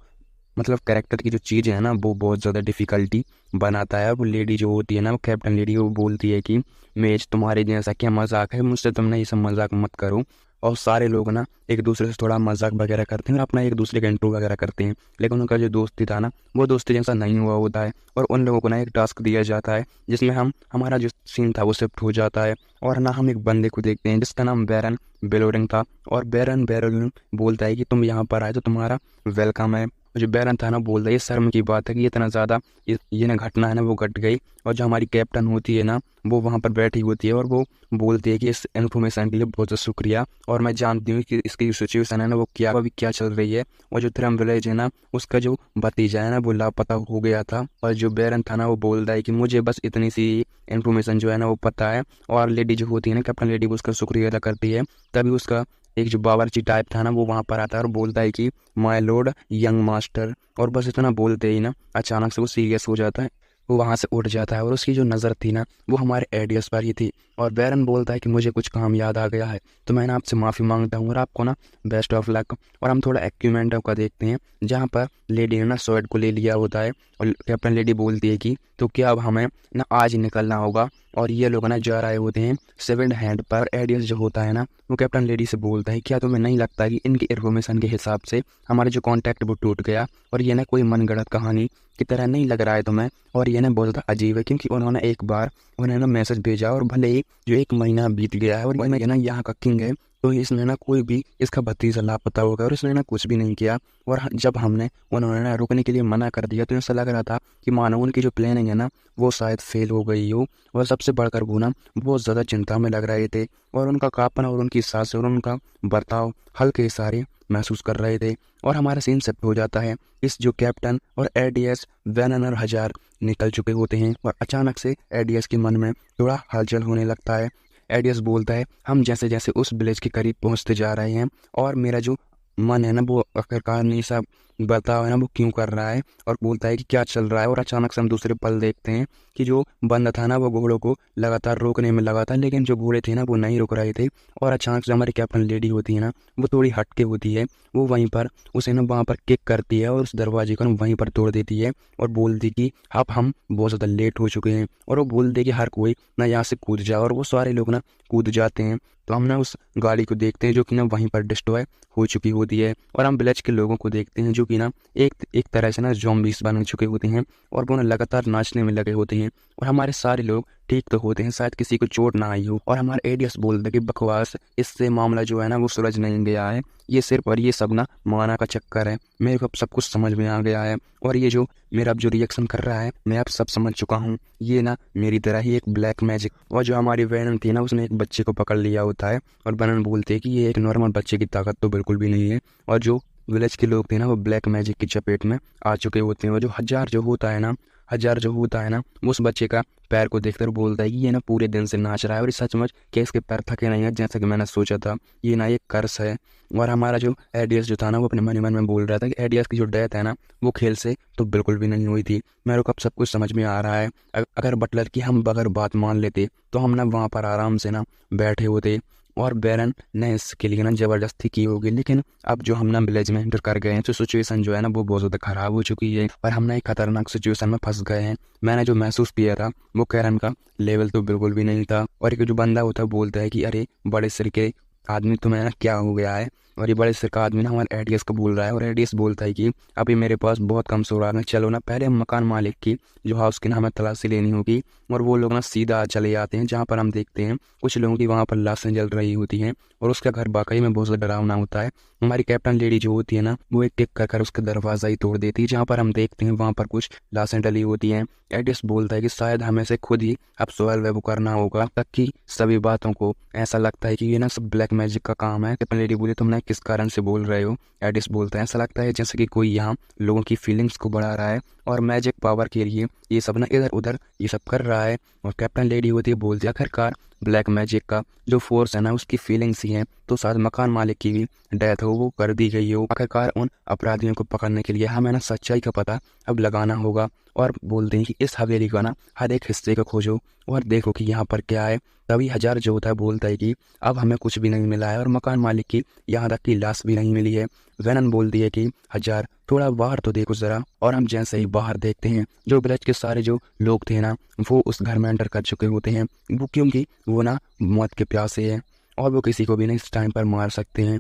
[SPEAKER 1] मतलब कैरेक्टर की जो चीज़ है ना वो बहुत ज़्यादा डिफ़िकल्टी बनाता है। वो लेडी जो होती है ना वो कैप्टन लेडी वो बोलती है कि मेज तुम्हारे जैसा क्या मजाक है, मुझसे तुमने ये सब मजाक मत करो। और सारे लोग ना एक दूसरे से थोड़ा मजाक वगैरह करते हैं और अपना एक दूसरे का इंट्रो वगैरह करते हैं, लेकिन उनका जो दोस्ती था ना वो दोस्ती जैसा नहीं हुआ होता है। और उन लोगों को ना एक टास्क दिया जाता है जिसमें हमारा जो सीन था वो शिफ्ट हो जाता है। और ना हम एक बंदे को देखते हैं जिसका नाम बैरन बेलोरिंग था, और बैरन बेलोरिंग बोलता है कि तुम यहाँ पर आए तो तुम्हारा वेलकम है। जो बैरन था ना बोल रहा है ये शर्म की बात है कि इतना ज़्यादा ये ना घटना है ना वो घट गई। और जो हमारी कैप्टन होती है ना वो वहाँ पर बैठी होती है और वो बोलती है कि इस इन्फॉर्मेशन के लिए बहुत बहुत शुक्रिया, और मैं जानती हूँ कि इसकी जो सिचुएशन है ना वो क्या अभी क्या चल रही है। और जो थ्रम विलेज है ना उसका जो भतीजा है ना वो लापता हो गया था। और जो बैरन था ना वो बोल रहा है कि मुझे बस इतनी सी इन्फॉर्मेशन जो है ना वो पता है। और लेडी जो होती है ना कैप्टन लेडी वो उसका शुक्रिया अदा करती है। तभी उसका एक जो बावर्ची टाइप था ना वो वहाँ पर आता है और बोलता है कि माय लॉर्ड यंग मास्टर। और बस इतना बोलते ही ना अचानक से वो सीरियस हो जाता है, वो वहाँ से उठ जाता है और उसकी जो नज़र थी ना वो हमारे एडियस पर ही थी। और बैरन बोलता है कि मुझे कुछ काम याद आ गया है तो मैं ना आपसे माफ़ी मांगता हूँ और आपको ना बेस्ट ऑफ लक। और हम थोड़ा एक्यूपमेंट का देखते हैं जहाँ पर लेडी ने ना स्वर्ड को ले लिया होता है और कैप्टन लेडी बोलती है कि तो क्या अब हमें ना आज ही निकलना होगा। और ये लोग ना जा रहे होते हैं 7 हैंड पर। एडियस जो होता है ना वो कैप्टन लेडी से बोलता है क्या तुम्हें नहीं लगता कि इनकी इन्फॉर्मेशन के हिसाब से हमारा जो कॉन्टैक्ट वो टूट गया, और ये ना कोई मनगढ़ंत कहानी की तरह नहीं लग रहा है तुम्हें। और ये ना बहुत ज़्यादा अजीब है क्योंकि उन्होंने एक बार उन्हें ना मैसेज भेजा और भले ही जो 1 महीना बीत गया है और मैं ना यहाँ का किंग है तो इसने ना कोई भी इसका भतीजा लापता हो गया और इसने ना कुछ भी नहीं किया। और जब हमने उन्होंने ना रुकने के लिए मना कर दिया तो ऐसा लग रहा था कि मानो उनकी जो प्लानिंग है ना वो शायद फेल हो गई हो। और सबसे बढ़कर वो ना बहुत ज़्यादा चिंता में लग रहे थे और उनका काँपना और उनकी सांसें और उनका बर्ताव हल्के इशारे महसूस कर रहे थे। और हमारा सीन सेट हो जाता है। इस जो कैप्टन और एडीएस वैनन और हजार निकल चुके होते हैं और अचानक से एडीएस के मन में थोड़ा हलचल होने लगता है। एडीएस बोलता है, हम जैसे जैसे उस विलेज के करीब पहुंचते जा रहे हैं और मेरा जो मन है ना वो आखिरकार नहीं सा बर्ताव है ना वो क्यों कर रहा है और बोलता है कि क्या चल रहा है। और अचानक से हम दूसरे पल देखते हैं कि जो बंदा था ना वो घोड़ों को लगातार रोकने में लगा था, लेकिन जो घोड़े थे ना वो नहीं रुक रहे थे। और अचानक से हमारी कैप्टन लेडी होती है ना वो थोड़ी हटके होती है, वो वहीं पर उसे ना वहाँ पर किक करती है और उस दरवाजे को ना वहीं पर तोड़ देती है और बोलती कि अब हम बहुत ज़्यादा लेट हो चुके हैं। और वो बोलते कि हर कोई ना यहाँ से कूद जाए और वो सारे लोग ना कूद जाते हैं। तो हम ना उस गाड़ी को देखते हैं जो कि ना वहीं पर डिस्ट्रॉय हो चुकी होती है और हम विलेज के लोगों को देखते हैं जो कि ना एक तरह से ना ज़ॉम्बीज बन चुके होते हैं और वो ना लगातार नाचने में लगे होते हैं। और हमारे सारे लोग ठीक तो होते हैं, शायद किसी को चोट ना आई हो। और हमारे एडीएस बोलते हैं कि बकवास, इससे मामला जो है ना वो सुलझ नहीं गया है, ये सिर्फ और ये सब ना माना का चक्कर है। मेरे को अब सब कुछ समझ में आ गया है और ये जो मेरा अब जो रिएक्शन कर रहा है मैं अब सब समझ चुका हूँ। ये ना मेरी तरह ही एक ब्लैक मैजिक। और जो हमारी वैनन थी ना उसने एक बच्चे को पकड़ लिया होता है और वैनन बोलते हैं कि ये एक नॉर्मल बच्चे की ताकत तो बिल्कुल भी नहीं है। और जो विलेज के लोग थे ना वो ब्लैक मैजिक की चपेट में आ चुके होते हैं। और जो हजार जो होता है ना वो उस बच्चे का पैर को देखकर बोलता है कि ये ना पूरे दिन से नाच रहा है और ये सचमुच कि इसके पैर थके नहीं है जैसा कि मैंने सोचा था, ये ना एक कर्स है। और हमारा जो एडीएस जो था ना वो अपने मन ही मन में बोल रहा था कि एडीएस की जो डेथ है ना वो खेल से तो बिल्कुल भी नहीं हुई थी। मेरे को अब सब कुछ समझ में आ रहा है। अगर बटलर की हम अगर बात मान लेते तो हम ना वहाँ पर आराम से ना बैठे होते और बैरन ने इसके लिए ना ज़बरदस्ती की होगी। लेकिन अब जो हम ना विलेज में एंटर कर गए हैं तो सिचुएशन जो है ना वो बहुत ज़्यादा ख़राब हो चुकी है और हम ना एक खतरनाक सिचुएशन में फंस गए हैं। मैंने जो महसूस किया था वो कैरन का लेवल तो बिल्कुल भी नहीं था। और एक जो बंदा होता है बोलता है कि अरे बड़े सिर के आदमी तुम्हें ना क्या हो गया है। और ये बड़े सिर का आदमी ना हमारे एडीएस को बोल रहा है और एडीएस बोलता है कि अभी मेरे पास बहुत कम सुराग है, चलो ना पहले मकान मालिक की जो हाउस की ना हमें तलाशी लेनी होगी। और वो लोग ना सीधा चले जाते हैं जहाँ पर हम देखते हैं कुछ लोगों की वहाँ पर लाशें जल रही होती हैं और उसका घर वाकई में बहुत ज़्यादा डरावना होता है। हमारी कैप्टन लेडी जो होती है ना वो एक टिक कर उसका दरवाज़ा ही तोड़ देती है जहाँ पर हम देखते हैं वहाँ पर कुछ लाशें डली होती हैं। एडीएस बोलता है कि शायद हमें से खुद ही अब सॉल्व वो करना होगा, तक कि सभी बातों को ऐसा लगता है कि ये ना सब ब्लैक मैजिक का काम है। कैप्टन लेडी बोली, तुम ना किस कारण से बोल रहे हो? एडीएस बोलता है, ऐसा लगता है जैसे कि कोई यहाँ लोगों की फीलिंग्स को बढ़ा रहा है और मैजिक पावर के लिए ये सब ना इधर उधर ये सब कर रहा है। और कैप्टन लेडी होती है बोलती है, आखिरकार ब्लैक मैजिक का जो फोर्स है ना उसकी फीलिंग्स ही हैं, तो शायद मकान मालिक की भी डेथ हो वो कर दी गई हो। आखिरकार उन अपराधियों को पकड़ने के लिए हमें ना सच्चाई का पता अब लगाना होगा। और बोलते हैं कि इस हवेली का ना हर एक हिस्से को खोजो और देखो कि यहाँ पर क्या है। तभी हजार जो होता है बोलता है कि अब हमें कुछ भी नहीं मिला है और मकान मालिक की यहाँ तक की लाश भी नहीं मिली है। वैनन बोलती है कि हजार थोड़ा बाहर तो देखो जरा। और हम जैसे ही बाहर देखते हैं जो विलेज के सारे जो लोग थे ना वो उस घर में एंटर कर चुके होते हैं, वो क्योंकि वो ना मौत के प्यासे हैं और वो किसी को भी नहीं इस टाइम पर मार सकते हैं।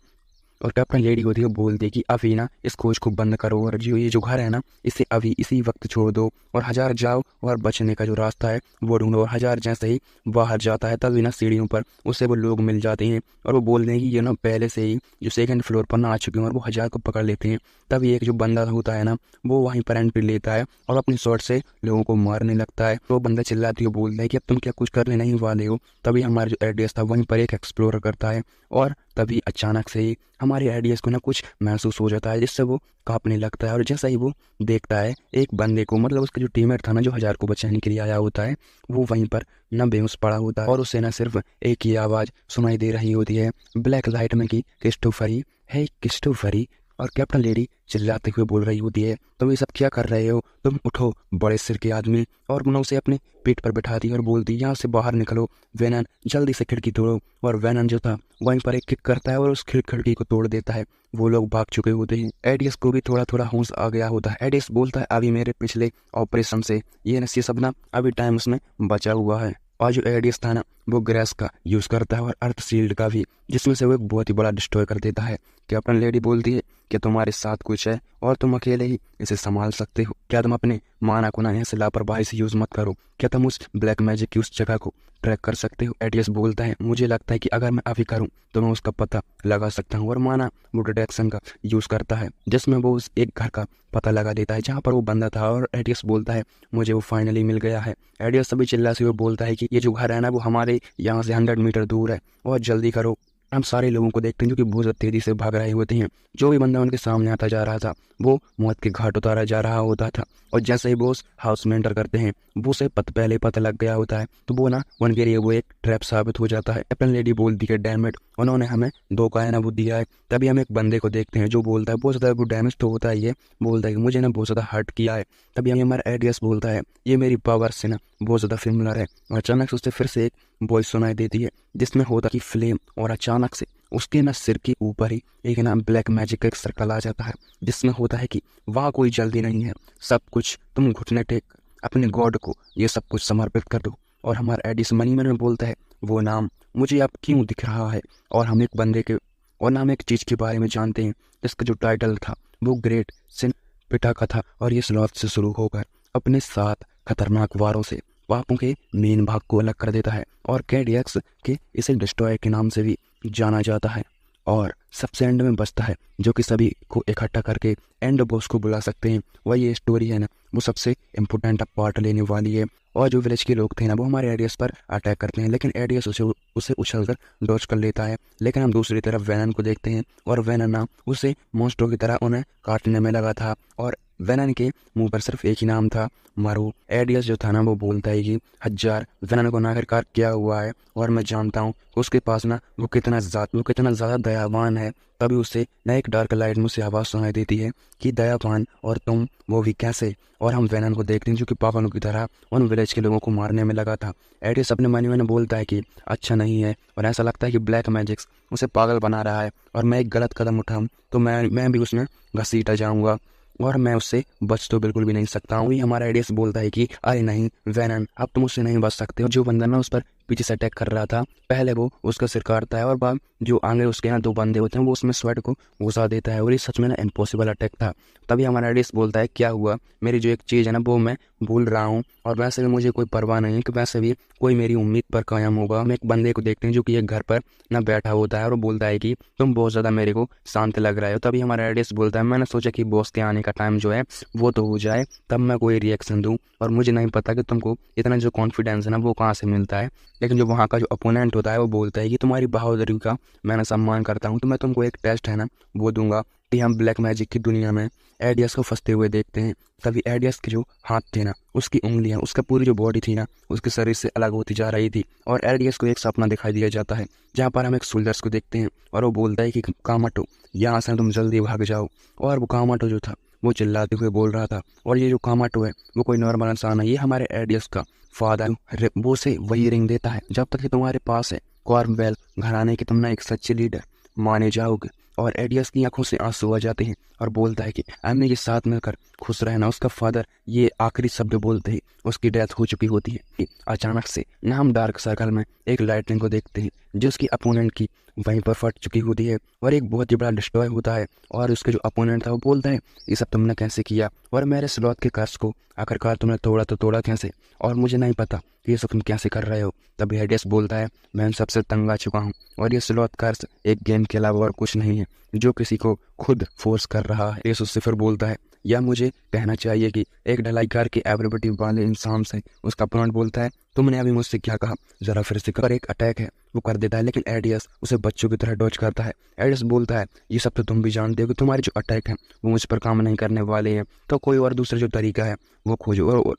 [SPEAKER 1] और कैप्टन लेडी होती है वो बोलती है कि अभी ना इस खोज को बंद करो और जो ये जो घर है ना इसे अभी इसी वक्त छोड़ दो और हजार जाओ और बचने का जो रास्ता है वो ढूंढो। और हजार जैसे ही बाहर जाता है तभी ना सीढ़ियों पर उससे वो लोग मिल जाते हैं और वो बोलते हैं कि ये ना पहले से ही जो सेकंड फ्लोर पर ना आ चुके हैं और वो हजार को पकड़ लेते हैं। तभी एक जो बंदा होता है ना वो वहीं पर एंट्री लेता है और अपनी शॉट से लोगों को मारने लगता है। तो बंदा चिल्लाती है, बोलता है कि अब तुम क्या कुछ करने नहीं वाले हो। तभी हमारा जो एड्रेस था वहीं पर एक एक्सप्लोर करता है और तभी अचानक से ही हमारे आइडियाज़ को ना कुछ महसूस हो जाता है जिससे वो कांपने लगता है। और जैसा ही वो देखता है एक बंदे को, मतलब उसका जो टीममेट था ना जो हजार को बचाने के लिए आया होता है, वो वहीं पर ना बेहोश पड़ा होता है और उसे ना सिर्फ एक ही आवाज़ सुनाई दे रही होती है ब्लैक लाइट में कि क्रिस्टोफरी है, क्रिस्टोफरी। और कैप्टन लेडी चिल्लाते हुए बोल रही होती है, तुम ये सब क्या कर रहे हो, तुम उठो बड़े सिर के आदमी। और उन्होंने उसे अपने पीठ पर बैठाती और बोलती, यहाँ से बाहर निकलो वैनन, जल्दी से खिड़की तोड़ो। और वैनन जो था वहीं पर एक किक करता है और उस खिड़की को तोड़ देता है। वो लोग भाग चुके होते हैं। एडियस को भी थोड़ा थोड़ा होश आ गया होता है। एडियस बोलता है, अभी मेरे पिछले ऑपरेशन से ये सब ना अभी टाइम उसमें बचा हुआ है। और जो एडियस था ना वो ग्रेस का यूज़ करता है और अर्थ शील्ड का भी, जिसमें से वो एक बहुत ही बड़ा डिस्ट्रॉय कर देता है। कैप्टन लेडी बोलती है कि तुम्हारे साथ कुछ है और तुम अकेले ही इसे संभाल सकते हो। क्या तुम अपने माना को ना ऐसे लापरवाही से यूज मत करो। क्या तुम उस ब्लैक मैजिक की उस जगह को ट्रैक कर सकते हो। एडियस बोलता है मुझे लगता है कि अगर मैं अभी करूं तो मैं उसका पता लगा सकता हूं। और माना वो डिटेक्शन का यूज करता है जिसमें वो उस एक घर का पता लगा देता है जहां पर वो बंदा था। और एडियस बोलता है मुझे वो फाइनली मिल गया है। एडियस सभी चिल्लाते हुए बोलता है कि ये जो घर है ना वो हमारे यहाँ से 100 मीटर दूर है और जल्दी करो। हम सारे लोगों को देखते हैं जो कि बहुत ज़्यादा तेजी से भाग रहे होते हैं। जो भी बंदा उनके सामने आता जा रहा था वो मौत के घाट उतारा जा रहा होता था। और जैसे ही वो उस हाउस में एंटर करते हैं वो उसे पहले पता लग गया होता है तो वो ना उनके लिए वो एक ट्रैप साबित हो जाता है। कैप्टन लेडी बोलती है डैम इट, उन्होंने हमें धोखा है ना वो दिया है। तभी हम एक बंदे को देखते हैं जो बोलता है बहुत ज़्यादा वो डैमेज तो होता है, ये बोलता है कि मुझे ना बहुत ज़्यादा हर्ट किया है। तभी हमारा एडियस बोलता है ये मेरी पावर से ना बहुत ज़्यादा सिमिलर है। और अचानक से उससे फिर से एक वॉइस सुनाई देती है जिसमें होता कि फ्लेम, और अचानक से उसके ना सिर के ऊपर ही एक ना ब्लैक मैजिक का एक सर्कल आ जाता है जिसमें होता है कि वहाँ कोई जल्दी नहीं है, सब कुछ तुम घुटने टेक अपने गॉड को ये सब कुछ समर्पित कर दो। और हमारा एडिस मनी मैन बोलता है वो नाम मुझे अब क्यों दिख रहा है। और हम एक बंदे के और नाम एक चीज़ के बारे में जानते हैं जिसका जो टाइटल था वो ग्रेट सिन पिटा का था। और ये स्लॉथ से शुरू होकर अपने 7 खतरनाक वारों से पापों के मेन भाग को अलग कर देता है और कैडियक्स के इसे डिस्ट्रॉय के नाम से भी जाना जाता है। और सबसे एंड में बचता है जो कि सभी को इकट्ठा करके एंड बॉस को बुला सकते हैं। वह ये स्टोरी है ना वो सबसे इम्पोर्टेंट पार्ट लेने वाली है। और जो विलेज के लोग थे ना वो हमारे एडियस पर अटैक करते हैं लेकिन एडियस उसे उछलकर डॉज कर लेता है। लेकिन हम दूसरी तरफ वेनन को देखते हैं और वेनन ना उसे मॉन्स्टरों की तरह उन्हें काटने में लगा था और वेनन के मुंह पर सिर्फ एक ही नाम था, मरो। एडियस जो था ना वो बोलता है कि 1000 वेनन को ना आखिरकार क्या हुआ है और मैं जानता हूँ उसके पास ना वो कितना ज़्यादा दयावान है। तभी उसे ना एक डार्क लाइट में से आवाज़ सुनाई देती है कि दयावान और तुम वो भी कैसे। और हम वेनन को देखते हैं जो कि पागलों की तरह उन विलेज के लोगों को मारने में लगा था। एडियस अपने मन में बोलता है कि अच्छा नहीं है और ऐसा लगता है कि ब्लैक मैजिक्स उसे पागल बना रहा है और मैं एक गलत कदम उठाऊं तो मैं भी उसमें घसीटा जाऊंगा और मैं उससे बच तो बिल्कुल भी नहीं सकता हूँ। हमारा एडियस बोलता है कि अरे नहीं वेनन अब तुम उससे नहीं बच सकते हो। जो बंदा ना उस पर पीछे से अटैक कर रहा था पहले वो उसका सिर काटता है और बाद जो आगे उसके यहाँ 2 बंदे होते हैं वो उसमें स्वेट को घुसा देता है और ये सच में ना इम्पॉसिबल अटैक था। तभी हमारा एडियस बोलता है क्या हुआ, मेरी जो एक चीज़ है ना वो मैं भूल रहा हूँ और वैसे भी मुझे कोई परवाह नहीं है कि वैसे भी कोई मेरी उम्मीद पर कायम होगा। हम एक बंदे को देखते हैं जो कि एक घर पर ना बैठा होता है और वो बोलता है कि तुम बहुत ज़्यादा मेरे को शांत लग रहा हो। तभी हमारा एडियस बोलता है मैंने सोचा कि बॉस के आने का टाइम जो है वो तो हो जाए तब मैं कोई रिएक्शन दूँ और मुझे नहीं पता कि तुमको इतना जो कॉन्फिडेंस है ना वो कहाँ से मिलता है। लेकिन जो वहाँ का जो अपोनेंट होता है वो बोलता है कि तुम्हारी बहादुरी का मैंने सम्मान करता हूँ तो मैं तुमको एक टेस्ट है ना वो दूंगा। कि हम ब्लैक मैजिक की दुनिया में एडियस को फंसते हुए देखते हैं। तभी एडियस के जो हाथ थे ना उसकी उंगलियां उसका पूरी जो बॉडी थी ना उसके शरीर से अलग होती जा रही थी और एडियस को एक सपना दिखाई दिया जाता है जहाँ पर हम एक सोल्जर्स को देखते हैं और वो बोलता है कि कामाटो यहाँ से तुम जल्दी भाग जाओ। और वो कामाटो जो था वो चिल्लाते हुए बोल रहा था और ये जो कामाटो है वो कोई नॉर्मल इंसान है, ये हमारे एडियस का फादर वो से वही रिंग देता है जब तक कि तुम्हारे पास है कॉर्नवेल घराने की तुम ना एक सच्चे लीडर माने जाओगे। और एडियस की आंखों से आंसू आ जाते हैं और बोलता है कि हमने ये साथ मिलकर खुश रहना। उसका फादर ये आखिरी शब्द बोलते ही उसकी डेथ हो चुकी होती है। अचानक से ना हम डार्क सर्कल में एक लाइटनिंग को देखते हैं जिसकी अपोनेंट की वहीं पर फट चुकी होती है और एक बहुत ही बड़ा डिस्ट्रॉय होता है। और उसके जो अपोनेंट था वो बोलता है ये सब तुमने कैसे किया और मेरे स्लॉथ के कर्ज को आखिरकार तुमने तोड़ा तो तोड़ा कैसे और मुझे नहीं पता कि ये सब तुम कैसे कर रहे हो। तभी एडियस बोलता है मैं इन सबसे तंग आ चुका हूँ और ये स्लॉथ कर्ज एक गेम के अलावा और कुछ नहीं है जो किसी को खुद फोर्स कर रहा है। एडियस उससे फिर बोलता है या मुझे कहना चाहिए कि एक ढलाईकार के एबिलिटी वाले इंसान से। उसका अपोनेंट बोलता है तुमने अभी मुझसे क्या कहा, जरा फिर से कर। एक अटैक है वो कर देता है लेकिन एडियस उसे बच्चों की तरह डॉज करता है। एडियस बोलता है ये सब तो तुम भी जानते हो कि तुम्हारे जो अटैक हैं वो मुझ पर काम नहीं करने वाले हैं तो कोई और दूसरा जो तरीका है वो खोजो। और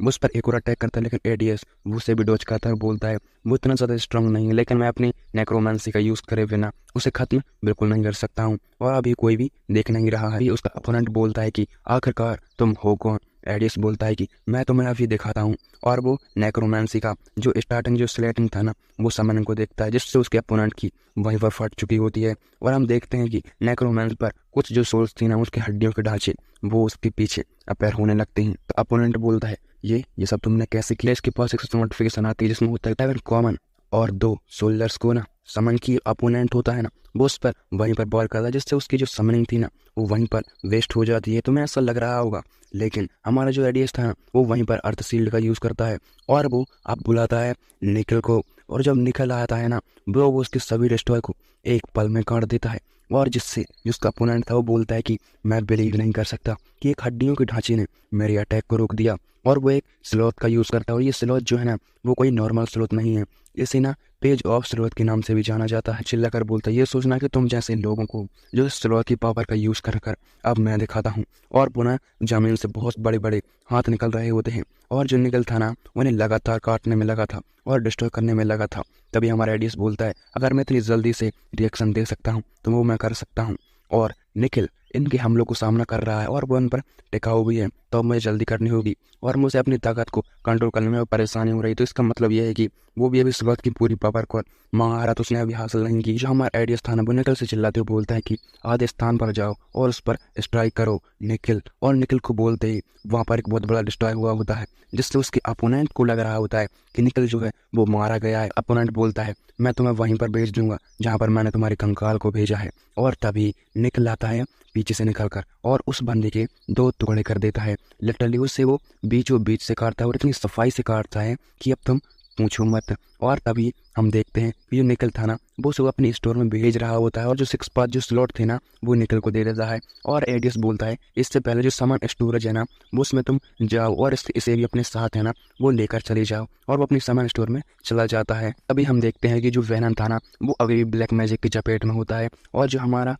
[SPEAKER 1] मुझ पर एक और अटैक करता है लेकिन एडियस वो से भी डॉज करता है और बोलता है वो इतना ज़्यादा स्ट्रांग नहीं है लेकिन मैं अपनी नेक्रोमेंसी का यूज़ करे बिना उसे खत्म बिल्कुल नहीं कर सकता हूँ और अभी कोई भी देख नहीं रहा है। उसका अपोनेंट बोलता है कि आखिरकार तुम हो कौन। एडियस बोलता है कि मैं तुम्हें अभी दिखाता हूँ और वो नेक्रोमेंसी का जो स्टार्टिंग जो स्लेटिंग था ना वो समन को देखता है जिससे उसके अपोनेंट की वहीं पर फट चुकी होती है। और हम देखते हैं कि नेक्रोमेंस पर कुछ जो सोल्स थी ना उसके हड्डियों के ढांचे वो उसके पीछे अपैर होने लगते हैं। तो अपोनेंट बोलता है ये सब तुमने कैसे किया। इसके पास एक नोटिफिकेशन आती है जिसमें होता है 7 कॉमन और 2 सोल्जर्स को ना समन की अपोनेंट होता है ना, वो उस पर वहीं पर बॉल करता है, जिससे उसकी जो समनिंग थी ना वो वहीं पर वेस्ट हो जाती है। तुम्हें ऐसा लग रहा होगा, लेकिन हमारा जो एडीएस था ना वो वहीं पर अर्थ शील्ड का यूज़ करता है और वो अब बुलाता है निखिल को। और जब निखिल आता है ना वो उसके सभी डिस्ट्रॉय को एक पल में काट देता है। और जिससे जिसका अपोनेंट था वो बोलता है कि मैं बिलीव नहीं कर सकता कि एक हड्डियों के ढांचे ने मेरे अटैक को रोक दिया। और वो एक स्लॉथ का यूज़ करता है, और ये स्लॉथ जो है ना वो कोई नॉर्मल स्लॉथ नहीं है, इसे ना पेज ऑफ स्लॉथ के नाम से भी जाना जाता है। चिल्लाकर बोलता है, ये सोचना कि तुम जैसे लोगों को जो स्लॉथ की पावर का यूज़ कर कर अब मैं दिखाता हूँ। और पुनः जमीन से बहुत बड़े बड़े हाथ निकल रहे होते हैं, और जो निकल था ना उन्हें लगातार काटने में लगा था और डिस्ट्रॉय करने में लगा था। तभी हमारा एडीएस बोलता है, अगर मैं इतनी जल्दी से रिएक्शन दे सकता हूँ तो वो मैं कर सकता हूँ। और निखिल इनके हमलों को सामना कर रहा है और वो उन पर टिकाऊ भी है, तो मुझे जल्दी करनी होगी और मुझे अपनी ताकत को कंट्रोल करने में परेशानी हो रही। तो इसका मतलब यह है कि वो भी अभी स्लॉथ की पूरी पावर को महारत उसने अभी हासिल नहीं की। जो हमारा एडीएस था ना वो निखिल से चिल्लाते हुए बोलता है कि आधे स्थान पर जाओ और उस पर स्ट्राइक करो निखिल। और निखिल को बोलते ही वहाँ पर एक बहुत बड़ा डिस्ट्रॉय हुआ होता है, जिससे उसके अपोनेंट को लग रहा होता है कि निखिल जो है वो मारा गया है। अपोनेंट बोलता है, मैं तुम्हें वहीं पर भेज दूंगा जहाँ पर मैंने तुम्हारे कंकाल को भेजा है। और तभी निखिल आता है पीछे से निकलकर और उस बंदे के 2 टुकड़े कर देता है। लिटरली उससे वो बीचों बीच से काटता है और इतनी सफाई से काटता है कि अब तुम पूछो मत। और तभी हम देखते हैं कि जो निखिल था ना वो सब अपनी स्टोर में भेज रहा होता है, और जो 6 जो स्लॉट थे ना वो निखिल को दे देता है। और एडीएस बोलता है, इससे पहले जो सामान स्टोरेज है ना वो उसमें तुम जाओ और इसे भी अपने साथ है ना वो लेकर चले जाओ। और वो अपनी सामान स्टोर में चला जाता है। तभी हम देखते हैं कि जो वेनन था ना वो अभी भी ब्लैक मैजिक की चपेट में होता है, और जो हमारा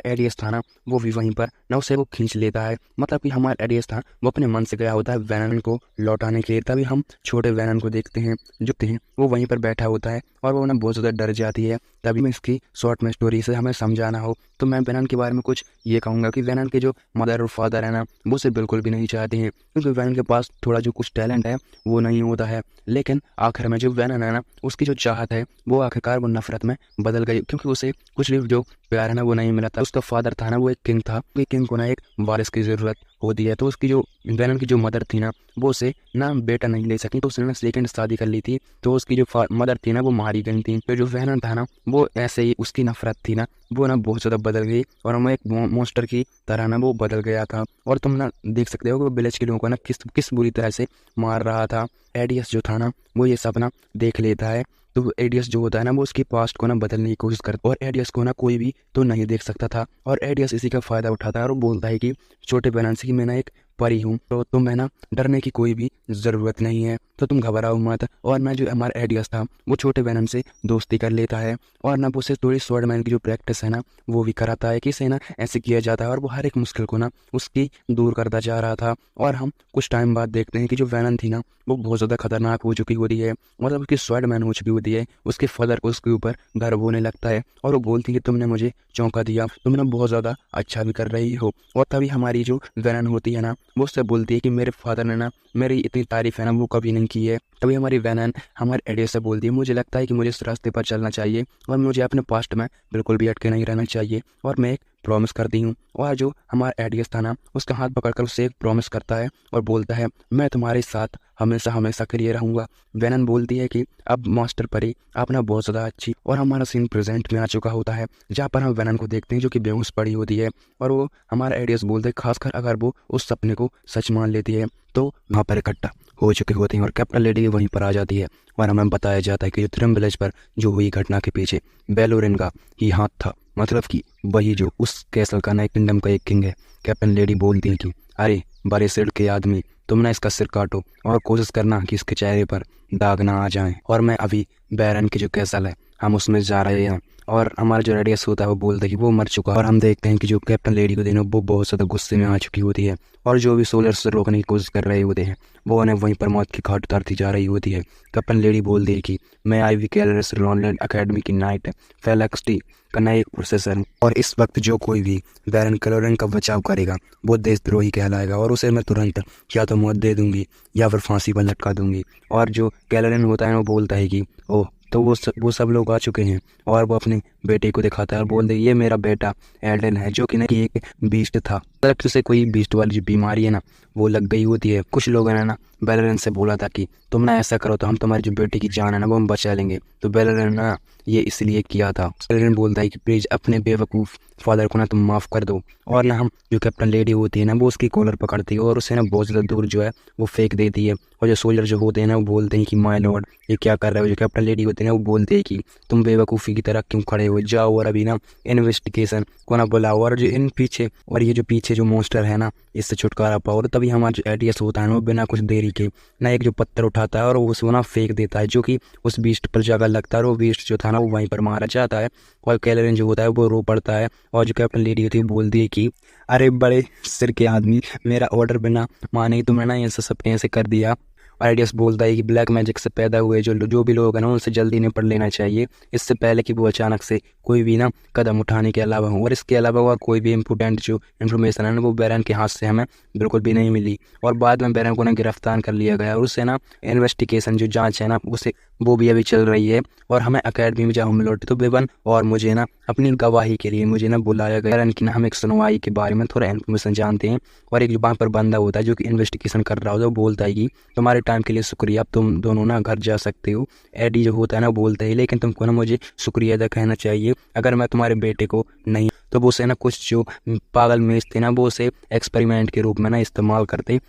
[SPEAKER 1] एडीएस था ना वो भी वहीं पर ना उसे वो खींच लेता है। मतलब कि हमारा एडीएस था वो अपने मन से गया होता है वेनन को लौटाने के लिए। तभी हम छोटे वेनन को देखते हैं जो वो वहीं पर बैठा होता है और वो ना बहुत ज़्यादा डर जाती है। तभी मैं इसकी शॉर्ट में स्टोरी से हमें समझाना हो तो मैं वेनन के बारे में कुछ ये कहूँगा कि वेनन के जो मदर और फादर है ना वो उसे बिल्कुल भी नहीं चाहते हैं, क्योंकि वेनन के पास थोड़ा जो कुछ टैलेंट है वो नहीं होता है। लेकिन आखिर में जो वेनन है ना उसकी जो चाहत है वो आखिरकार वो नफरत में बदल गई, क्योंकि उसे कुछ भी जो प्यार है ना वो नहीं मिला था। उसका फादर था ना वो एक किंग था, किंग को ना एक वारिस की ज़रूरत होती है। तो उसकी जो वेनन की जो मदर थी ना वो उसे ना बेटा नहीं ले सकी, तो उसने ना सेकंड शादी कर ली थी। तो उसकी जो मदर थी ना वो मारी गई थी। तो जो वेनन था ना वो ऐसे ही उसकी नफरत थी ना वो ना बहुत ज़्यादा बदल गई और हमें एक मॉन्स्टर की तरह ना वो बदल गया था। और तुम ना देख सकते हो कि विलेज के लोगों को ना किस बुरी तरह से मार रहा था। एडीएस जो था ना वो ये सपना देख लेता है। तो एडीएस जो होता है ना वो उसकी पास्ट को ना बदलने की कोशिश करता है, और एडीएस को ना कोई भी तो नहीं देख सकता था। और एडीएस इसी का फ़ायदा उठाता है और वो बोलता है कि छोटे बहन से कि मैं ना एक परी हूँ, तो तुम्हें ना डरने की कोई भी ज़रूरत नहीं है, तो तुम घबराओ मत। और मैं जो हमारा एडीएस था वो छोटे बहन से दोस्ती कर लेता है और ना उसे थोड़ी स्वॉर्डमैन की जो प्रैक्टिस है ना वो भी कराता है कि इसे ना ऐसे किया जाता है। और वो हर एक मुश्किल को ना उसकी दूर करता जा रहा था। और हम कुछ टाइम बाद देखते हैं कि जो वेनन थी ना वो बहुत ज़्यादा खतरनाक हो चुकी होती है, मतलब उसकी स्वॉर्डमैन हो चुकी होती है। उसके फादर को उसके ऊपर गर्व होने लगता है और वो बोलती है कि तुमने मुझे चौंका दिया, तुम ना बहुत ज़्यादा अच्छा भी कर रही हो। और तभी हमारी जो वेनन होती है ना वो उससे बोलती है कि मेरे फादर ने ना मेरी इतनी तारीफ है ना वो कभी नहीं की है। तभी हमारी वेनन हमारे एडीएस से बोलती है, मुझे लगता है कि मुझे इस रास्ते पर चलना चाहिए और मुझे अपने पास्ट में बिल्कुल भी अटके नहीं रहना चाहिए, और मैं एक प्रॉमिस करती हूँ। और जो हमारा एडीएस था ना उसका हाथ पकड़कर उससे एक प्रॉमिस करता है और बोलता है, मैं तुम्हारे साथ हमेशा हमेशा के लिए रहूँगा। वेनन बोलती है कि अब मास्टर परी आप ना बहुत ज़्यादा अच्छी। और हमारा सीन प्रेजेंट में आ चुका होता है जहाँ पर हम वेनन को देखते हैं जो कि बेहोश पड़ी होती है, और वो हमारा एडीएस बोलते हैं खासकर अगर वो उस सपने को सच मान लेती है। तो वहाँ पर इकट्ठा हो चुके होते हैं और कैप्टन लेडी वहीं पर आ जाती है और हमें बताया जाता है कि थ्रिम विलेज पर जो हुई घटना के पीछे बेलोरिन का ही हाथ था, मतलब कि वही जो उस कैसल का नए किंगडम का एक किंग है। कैप्टन लेडी बोलती है कि अरे बड़े सिर के आदमी, तुम ना इसका सिर काटो और कोशिश करना कि इसके चेहरे पर दाग ना आ जाए। और मैं अभी बैरन की जो कैसल है हम उसमें जा रहे हैं, और हमारा जो रेडियस होता है वो बोलता है कि वो मर चुका है। और हम देखते हैं कि जो कैप्टन लेडी को देना वो बहुत ज़्यादा गुस्से में आ चुकी होती है, और जो भी सोलर से रोकने की कोशिश कर रहे होते हैं वो उन्हें वहीं पर मौत की घाट उतारती जा रही होती है। कैप्टन लेडी बोलती है कि मैं आईवी कैलरस लॉन्डन अकेडमी की नाइट फेलेक्स टी का नया एक प्रोसेसर हूँ, और इस वक्त जो कोई भी बैरन कैलोरन का बचाव करेगा वो देशद्रोही कहलाएगा, और उसे मैं तुरंत या तो मौत दे दूंगी या फिर फांसी पर लटका दूंगी। और जो कैलोरन होता है वो बोलता है कि ओह, तो वो सब लोग आ चुके हैं, और वो अपने बेटे को दिखाता है और बोलते ये मेरा बेटा एल्डन है जो कि एक बीस्ट था। तरफ से कोई बीस्ट वाली जो बीमारी है ना वो लग गई होती है। कुछ लोगों ने ना बेलरन से बोला था कि तुम ना ऐसा करो तो हम तुम्हारी जो बेटे की जान है ना वो हम बचा लेंगे। तो बेलरन ना ये इसलिए किया था। बेलरन बोलता है कि प्लीज अपने बेवकूफ़ फादर को ना तुम माफ़ कर दो। और ना हम जो कैप्टन लेडी होती है ना वो उसकी कॉलर पकड़ती है और उसे ना बहुत ज़्यादा दूर जो है वो फेंक देती है। और जो सोल्जर जो होते हैं ना वो बोलते हैं कि माय लॉर्ड ये क्या कर रहे हो। जो कैप्टन लेडी होती है ना वो बोलते हैं कि तुम बेवकूफ़ी की तरह क्यों खड़े हो, जाओ और अभी ना इन्वेस्टिगेशन को ना बुलाओ और जो इन पीछे और ये जो पीछे जो मोस्टर है ना इससे छुटकारा पाओ। और तभी हमारा जो एडीएस होता है ना वो बिना कुछ देरी के ना एक जो पत्थर उठाता है और उसको ना फेंक देता है, जो कि उस बीस्ट पर जाकर लगता है और वो बीस्ट जो था ना वो वहीं पर मारा जाता है। और कैलरिन जो होता है वो रो पड़ता है और जो कैप्टन लेडी होती है बोलती है कि अरे बड़े सिर के आदमी, मेरा ऑर्डर बिना माने तुमने ना ये सब ऐसे कर दिया। आइडियस बोलता है कि ब्लैक मैजिक से पैदा हुए जो भी लोग हैं ना उनसे जल्दी निपट लेना चाहिए, इससे पहले कि वो अचानक से कोई भी ना कदम उठाने के अलावा हो। और इसके अलावा और कोई भी इम्पोर्टेंट जो इन्फॉर्मेशन है ना वो बैरन के हाथ से हमें बिल्कुल भी नहीं मिली। और बाद में बैरन को ना गिरफ्तार कर लिया गया और उससे ना इन्वेस्टिगेशन जो जांच है ना उसे वो भी अभी चल रही है। और हमें अकेडमी में जब हम लौटे तो बेबन और मुझे ना अपनी गवाही के लिए मुझे ना बुलाया गया। बैरन की ना हम एक सुनवाई के बारे में थोड़ा इन्फॉर्मेशन जानते हैं। और एक जो वहाँ पर बंदा होता है जो कि इन्वेस्टिगेशन कर रहा होता है वो बोलता है कि तुम्हारे टाइम के लिए शुक्रिया, अब तुम दोनों ना घर जा सकते हो। एडी जो होता है ना बोलता है लेकिन तुमको ना मुझे शुक्रिया अदा कहना चाहिए, अगर मैं तुम्हारे बेटे को नहीं तो वो उसे ना कुछ जो पागल मेज थे ना वो उसे एक्सपेरिमेंट के रूप में ना इस्तेमाल करते।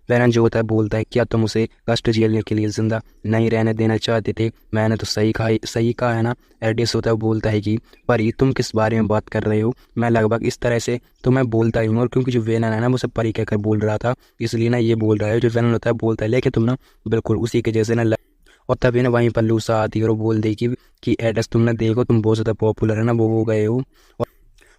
[SPEAKER 1] बैरन जो होता है बोलता है क्या तुम उसे कष्ट झेलने के लिए जिंदा नहीं रहने देना चाहते थे, मैंने तो सही कहा है ना। एडिस होता है बोलता है कि पर ये तुम किस बारे में बात कर रहे हो, मैं लगभग इस तरह से तो मैं बोलता ही हूँ। और क्योंकि जो वेनन है ना वो सब परी कहकर बोल रहा था इसलिए ना ये बोल रहा है। जो वेनन होता है बोलता है लेकिन तुम ना बिल्कुल उसी के जैसे ना और तभी ना वहीं पर लूसा आती है और वो बोल देगी कि एडस तुम ना देखो तुम बहुत ज़्यादा पॉपुलर है ना वो हो गए हो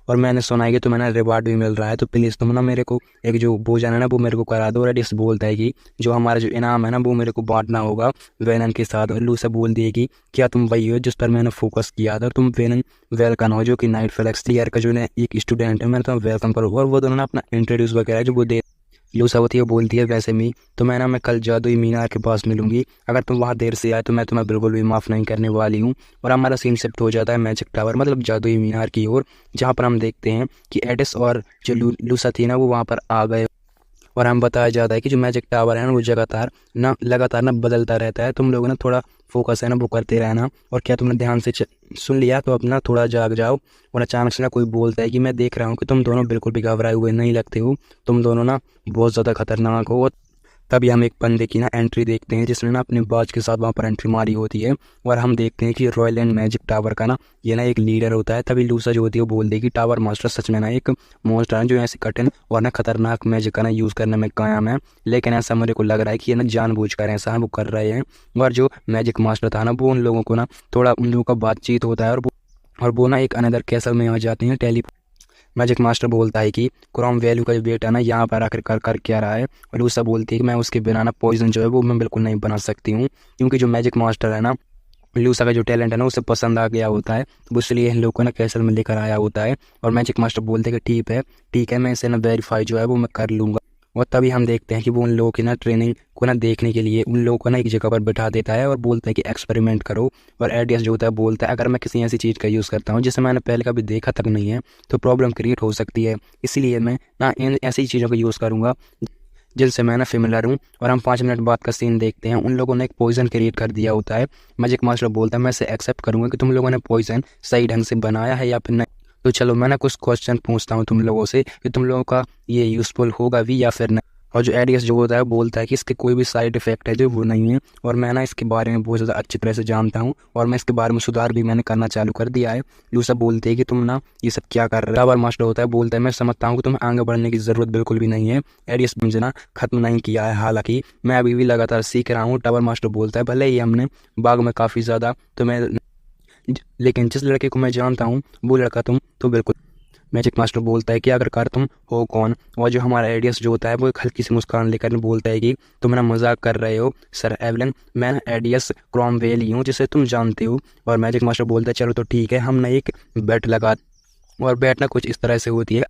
[SPEAKER 1] और मैंने सुना है कि तुम्हें ना रिवार्ड भी मिल रहा है, तो प्लीज़ तुम ना मेरे को एक जो भोजन है ना वो मेरे को करा दो। और एडिस बोलता है कि जो हमारा जो इनाम है ना वो मेरे को बांटना होगा वेनन के साथ। और लूसा बोल दी कि क्या तुम वही हो जिस पर मैंने फोकस किया था, तुम वेनन वेलकन हो जो कि नाइट फ्लैक्स ईयर का जो है एक स्टूडेंट है, मैंने तुम्हें वेलकम करो। और वो दोनों ना अपना इंट्रोड्यूस वगैरह जो वो दे लूसावती है बोलती है वैसे मी तो मैं कल जादुई मीनार के पास मिलूंगी, अगर तुम वहाँ देर से आए तो मैं तुम्हें बिल्कुल भी माफ़ नहीं करने वाली हूँ। और हमारा सीन शिफ्ट हो जाता है मैजिक टावर मतलब जादुई मीनार की ओर, जहाँ पर हम देखते हैं कि एडिस और जो लूसा थी ना वो वहाँ पर आ गए। और हम बताया जाता है कि जो मैजिक टावर है ना वो लगातार ना बदलता रहता है, तुम लोग ना थोड़ा फोकस है ना वो करते रहना। और क्या तुमने ध्यान से सुन लिया तो अपना थोड़ा जाग जाओ। और अचानक से ना कोई बोलता है कि मैं देख रहा हूँ कि तुम दोनों बिल्कुल भी घबराए हुए नहीं लगते हो, तुम दोनों ना बहुत ज़्यादा खतरनाक हो। तभी हम एक बंदे की ना एंट्री देखते हैं जिसने ना अपने बाज के साथ वहाँ पर एंट्री मारी होती है। और हम देखते हैं कि रॉयल एंड मैजिक टावर का ना ये ना एक लीडर होता है। तभी लूसा जो होती है वो बोल देगी टावर मास्टर सच में ना एक मॉन्स्टर है जो ऐसे कठिन और ना खतरनाक मैजिक का ना यूज़ करने में कायम है, लेकिन ऐसा मुझे को लग रहा है कि ये ना जानबूझकर ऐसा वो कर रहे हैं। और जो मैजिक मास्टर था ना वो उन लोगों को ना थोड़ा उन लोगों का बातचीत होता है और वो ना एक अनदर कैसल में आ जाते हैं मैजिक मास्टर बोलता है कि क्रोम वैल्यू का जो बेटा ना यहाँ पर आकर कर क्या रहा है। और लूसा बोलती है कि मैं उसके बिना ना पॉइजन जो है वो मैं बिल्कुल नहीं बना सकती हूँ, क्योंकि जो मैजिक मास्टर है ना लूसा का जो टैलेंट है ना उसे पसंद आ गया होता है, तो इसलिए इन लोगों को ना कैसल में लेकर आया होता है। और मैजिक मास्टर बोलते हैं कि ठीक है मैं इसे ना वेरीफाई जो है वो मैं कर लूँगा। और तभी हम देखते हैं कि वो उन लोगों की ना ट्रेनिंग को ना देखने के लिए उन लोगों को ना एक जगह पर बैठा देता है और बोलता है कि एक्सपेरिमेंट करो। और एडियस जो होता है बोलता है अगर मैं किसी ऐसी चीज़ का यूज़ करता हूँ जिसे मैंने पहले कभी देखा तक नहीं है तो प्रॉब्लम क्रिएट हो सकती है, इसलिए मैं ना इन ऐसी चीज़ों का यूज़ करूँगा जिनसे मैं ना फेमिलर हूँ। और हम 5 मिनट बाद का सीन देखते हैं, उन लोगों ने एक पॉइजन क्रिएट कर दिया होता है। मैजिक मास्टर बोलता है मैं इसे एक्सेप्ट करूँगा कि तुम लोगों ने पॉइजन सही ढंग से बनाया है या फिर नहीं, तो चलो मैं ना कुछ क्वेश्चन पूछता हूँ तुम लोगों से कि तुम लोगों का ये यूज़फुल होगा भी या फिर नहीं। और जो एडियस जो होता है बोलता है कि इसके कोई भी साइड इफेक्ट है जो वो नहीं है, और मैं ना इसके बारे में बहुत ज़्यादा अच्छी तरह से जानता हूँ और मैं इसके बारे में सुधार भी मैंने करना चालू कर दिया है। लूसा बोलते हैं कि तुम ना ये सब क्या कर रहे हो। टावर मास्टर होता है बोलता है मैं समझता हूँ कि तुम्हें आगे बढ़ने की ज़रूरत बिल्कुल भी नहीं है। एडियस मुझे ना खत्म नहीं किया है, हालांकि मैं अभी भी लगातार सीख रहा हूँ। टावर मास्टर बोलता है भले ही हमने बाग में काफ़ी ज़्यादा लेकिन जिस लड़के को मैं जानता हूँ वो लड़का तुम तो बिल्कुल। मैजिक मास्टर बोलता है कि अगर कर तुम हो कौन। और जो हमारा एडियस जो होता है वो एक हल्की सी मुस्कान लेकर बोलता है कि तुम मेरा मजाक कर रहे हो सर एवलन, मैं एडियस क्रॉमवेल ही हूँ जिसे तुम जानते हो। और मैजिक मास्टर बोलता है चलो तो ठीक है, हम ना एक बेट लगा। और बेट ना कुछ इस तरह से होती है,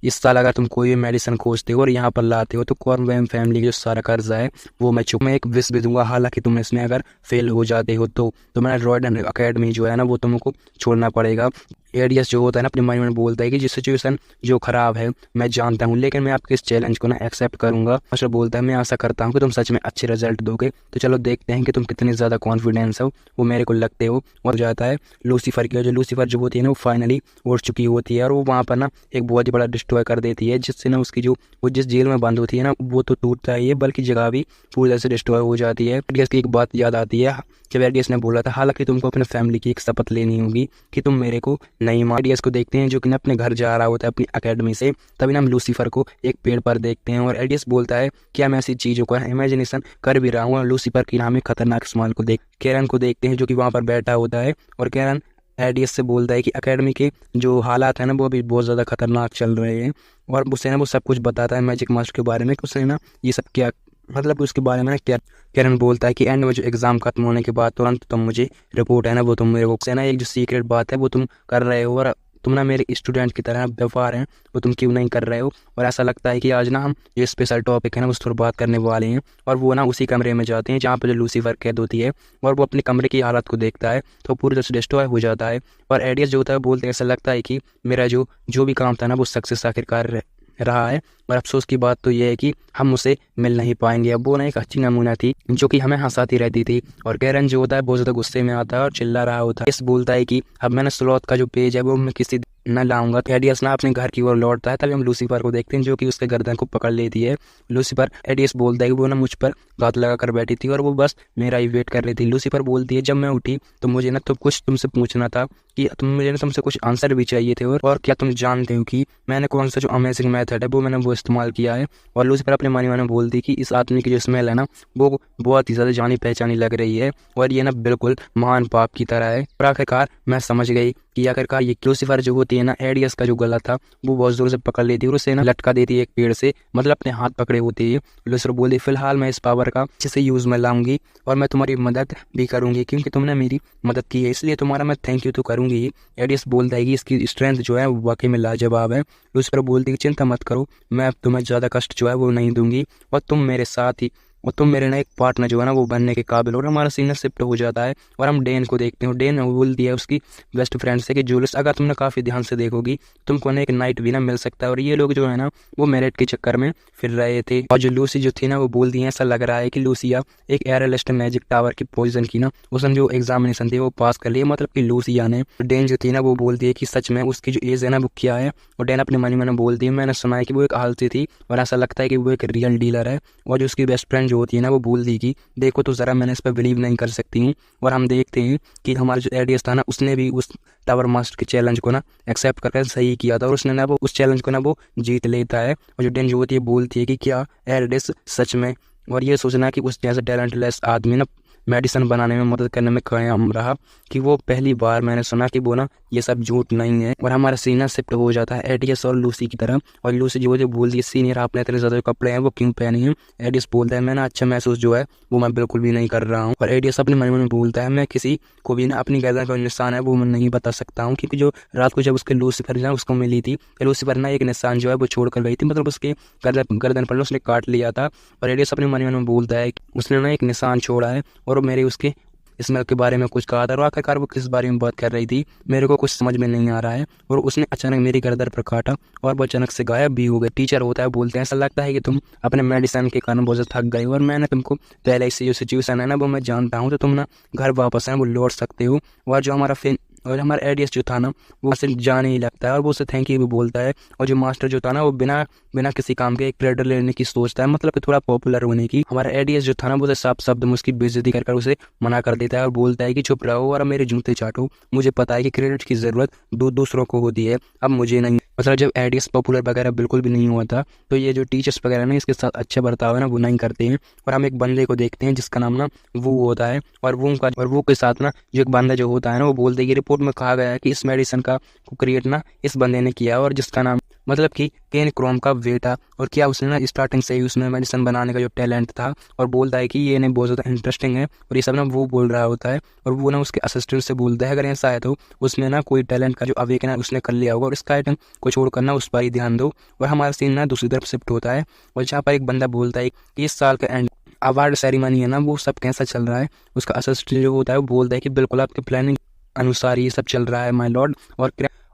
[SPEAKER 1] इस साल अगर तुम कोई भी मेडिसिन खोजते हो और यहाँ पर लाते हो तो कॉर्नवेम फैमिली का जो सारा कर्जा है वो मैं एक विश भी दूंगा, हालांकि तुम इसमें अगर फेल हो जाते हो तो मैं रॉयल एंड अकेडमी जो है ना वो तुमको छोड़ना पड़ेगा। एडीएस जो होता है ना अपने मन में बोलता है कि जिस सिचुएशन जो खराब है मैं जानता हूँ, लेकिन मैं आपके इस चैलेंज को ना एक्सेप्ट करूंगा। मास्टर बोलता है मैं आशा करता हूँ कि तुम सच में अच्छे रिजल्ट दोगे, तो चलो देखते हैं कि तुम कितने ज़्यादा कॉन्फिडेंस हो, वो मेरे को लगते हो। और जाता है लूसीफर की, जो लूसीफर जो होती है ना वो फाइनली उड़ चुकी होती है और वो वहाँ पर ना एक बहुत ही बड़ा डिस्ट्रॉय कर देती है, जिससे ना उसकी जो वो जिस जेल में बंद होती है ना वो तो टूटता ही है बल्कि जगह भी पूरी तरह से डिस्ट्रॉय हो जाती है। एडीएस की एक बात याद आती है जब एडीएस ने बोला था हालांकि तुमको अपने फैमिली की एक शपथ लेनी होगी कि तुम मेरे को नहीं मार। एडीएस को देखते हैं जो कि ना अपने घर जा रहा होता है अपनी अकेडमी से, तभी ना हम लूसीफर को एक पेड़ पर देखते हैं और एडीएस बोलता है क्या मैं ऐसी चीज़ों का इमेजिनेशन कर भी रहा हूँ। और लूसीफर की नाम एक खतरनाक स्माइल को देख कैरन को देखते हैं जो कि वहाँ पर बैठा होता है और कैरन एडीएस से बोलता है कि अकेडमी के जो हालात है ना वो अभी बहुत ज़्यादा खतरनाक चल रहे हैं और उससे ना वो सब कुछ बताता है मैजिक मास्टर के बारे में कि उसने ना ये सब क्या मतलब उसके बारे में ना क्या। कैरन बोलता है कि एंड में जो एग्जाम खत्म होने के बाद तुरंत तुम मुझे रिपोर्ट है ना वो तुम मेरे को से ना एक जो सीक्रेट बात है वो तुम कर रहे हो और तुम ना मेरे स्टूडेंट की तरह व्यवहार है वो तुम क्यों नहीं कर रहे हो। और ऐसा लगता है कि आज ना हम ये स्पेशल टॉपिक है ना उस पर बात करने वाले हैं। और वो ना उसी कमरे में जाते हैं जहाँ पर जो लूसीफर कैद होती है और वो अपने कमरे की हालत को देखता है तो पूरी तरह से डिस्ट्रॉय हो जाता है। और एडीएस जो होता है बोलते हैं ऐसा लगता है कि मेरा जो भी काम था ना वो सक्सेस आखिरकार रहा है। और अफसोस की बात तो यह है कि हम उसे मिल नहीं पाएंगे। अब वो ना एक अच्छी नमूना थी जो कि हमें हंसाती रहती थी। और कैरन जो होता है बहुत ज़्यादा गुस्से में आता है और चिल्ला रहा होता है। इस बोलता है कि अब मैंने स्लॉथ का जो पेज है वो मैं किसी न लाऊंगा। तो एडीएस ना अपने घर की ओर लौटता है, तभी हम लूसीफर को देखते हैं जो कि उसके गर्दन को पकड़ लेती है। लूसीफर एडीएस बोलता है कि वो ना मुझ पर घात लगा कर बैठी थी और वो बस मेरा ही वेट कर रही थी। लूसीफर बोलती है जब मैं उठी तो मुझे ना तो कुछ तुमसे पूछना था कि मुझे ना तुमसे कुछ आंसर भी चाहिए थे और क्या तुम जानते हो कि मैंने कौन सा जो अमेजिंग मेथड है वो मैंने वो इस्तेमाल किया है। और लूसीफर अपने मन में बोलती कि इस आदमी की जो स्मेल है ना वो बहुत ही ज़्यादा जानी पहचानी लग रही है और ये ना बिल्कुल महान पाप की तरह है। और आखिरकार मैं समझ गई कि आखिरकार ये लूसीफर जो होती है ना एडीएस का जो गला था वो बहुत जोर से पकड़ लेती है और उसे ना लटका देती है एक पेड़ से, मतलब अपने हाथ पकड़े होती है। लूसीफर बोलती फिलहाल मैं इस पावर का अच्छे से यूज में लाऊंगी और मैं तुम्हारी मदद भी करूंगी क्योंकि तुमने मेरी मदद की है इसलिए तुम्हारा मैं थैंक यू तो करूंगी। एडीएस बोलता है कि इसकी स्ट्रेंथ जो है वो वाकई में लाजवाब है। लूसीफर बोलती है चिंता मत करो, मैं अब तुम्हें ज़्यादा कष्ट जो है वो नहीं दूंगी और तुम मेरे साथ ही और तुम मेरे ना एक पार्टनर जो है ना वो बनने के काबिल। और हमारा सीनियर शिफ्ट हो जाता है और हम डेन को देखते हैं। डेन बोलती है उसकी बेस्ट फ्रेंड से कि जूलियस अगर तुमने काफ़ी ध्यान से देखोगी तुमको ना एक नाइट भी ना मिल सकता है। और ये लोग जो है ना वो मेरिट के चक्कर में फिर रहे थे। और जो लूसी जो थी ना वो बोलती है ऐसा लग रहा है कि लूसिया एक एयरलिस्ट मैजिक टावर की पोजीशन की ना उसने जो एग्जामिनेशन थी वो पास कर लिया, मतलब कि लूसिया ने। डेन जो थी ना वो बोलती है कि सच में उसकी जो एज है ना वो क्या है। और डेन अपने मन में बोलती है मैंने सुना है कि वो एक आलसी थी और ऐसा लगता है कि वो एक रियल डीलर है। और जो उसकी बेस्ट फ्रेंड जो होती है ना वो बोल दी कि देखो तो ज़रा मैंने इस पर बिलीव नहीं कर सकती हूँ। और हम देखते हैं कि हमारा जो एडीएस था ना उसने भी उस टावर मास्टर के चैलेंज को ना एक्सेप्ट करके सही किया था और उसने ना वो उस चैलेंज को ना वो जीत लेता है। और जो डेन जो होती है बोलती है कि क्या एडीएस सच में, और ये सोचना कि उस जैसे टैलेंटलेस आदमी ना मेडिसिन बनाने में मदद करने में कामयाब रहा कि वो पहली बार मैंने सुना कि वो ना ये सब झूठ नहीं है। और हमारा सीनियर शिफ्ट हो जाता है एडीएस और लूसी की तरह। और लूसी जो बोलती है सीनियर आपने इतने ज़्यादा जो कपड़े हैं वो क्यों पहने हैं। एडीएस बोलता है मैं ना अच्छा महसूस जो है वो मैं बिल्कुल भी नहीं कर रहा हूँ। और एडीएस अपने मन में बोलता है मैं किसी को भी ना अपनी गर्दन का निशान है वो मैं नहीं बता सकता हूँ क्योंकि जो रात को जब उसके लूसीफर ना उसको मिली थी लूसीफर ना एक निशान जो है वो छोड़ कर गई थी, मतलब उसके गर्दन पर उसने काट लिया था। और एडीएस अपने मन में बोलता है उसने ना एक निशान छोड़ा है और मेरे उसके स्मेल के बारे में कुछ कहा था और आखिरकार वो किस बारे में बात कर रही थी मेरे को कुछ समझ में नहीं आ रहा है। और उसने अचानक मेरी गर्दन पर काटा और वो अचानक से गायब भी हो गए। टीचर होता है बोलते हैं ऐसा लगता है कि तुम अपने मेडिसिन के कारण बहुत ज़्यादा थक गए और मैंने तुमको पहले से जो सिचुएशन है ना वो मैं जानता हूँ, तो तुम ना घर वापस है वो लौट सकते हो। और जो हमारा एडीएस जो था ना वो उसे जाने ही लगता है और वो उसे थैंक यू भी बोलता है। और जो मास्टर जो था ना वो बिना किसी काम के एक क्रेडिट लेने की सोचता है, मतलब कि थोड़ा पॉपुलर होने की। हमारा एडीएस जो था ना वो उसे साफ शब्द में उसकी बेइज्जती कर उसे मना कर देता है और बोलता है कि चुप रहो और मेरे जूते चाटो, मुझे पता है कि क्रेडिट की ज़रूरत दूसरों को होती है, अब मुझे नहीं। मतलब जब एडीएस पॉपुलर वगैरह बिल्कुल भी नहीं हुआ था तो ये जो टीचर्स वगैरह ना इसके साथ अच्छा बर्ताव है ना वो नहीं करते हैं। और हम एक बंदे को देखते हैं जिसका नाम ना वो होता है और वो के साथ ना जो एक बंदा जो होता है ना वो बोलते हैं कि रिपोर्ट में कहा गया है कि इस मेडिसिन का क्रिएट ना इस बंदे ने किया और जिसका नाम मतलब कि केन क्रोम का बेटा। और क्या उसने ना स्टार्टिंग से ही उसमें मेडिसिन बनाने का जो टैलेंट था और बोलता है कि ये ने बहुत ज़्यादा इंटरेस्टिंग है और ये सब ना वो बोल रहा होता है। और वो ना उसके असिस्टेंट से बोलता है अगर ऐसा है तो उसमें ना कोई टैलेंट का जो अवेकन है उसने कर लिया होगा और इसका आइटम को छोड़कर ना उस पर ही ध्यान दो। और हमारा सीन ना दूसरी तरफ शिफ्ट होता है और जहाँ पर एक बंदा बोलता है कि इस साल का एंड अवार्ड सेरेमनी है ना वो सब कैसा चल रहा है। उसका असिस्टेंट जो होता है वो बोलता है कि बिल्कुल आपके प्लानिंग अनुसार ये सब चल रहा है माय लॉर्ड।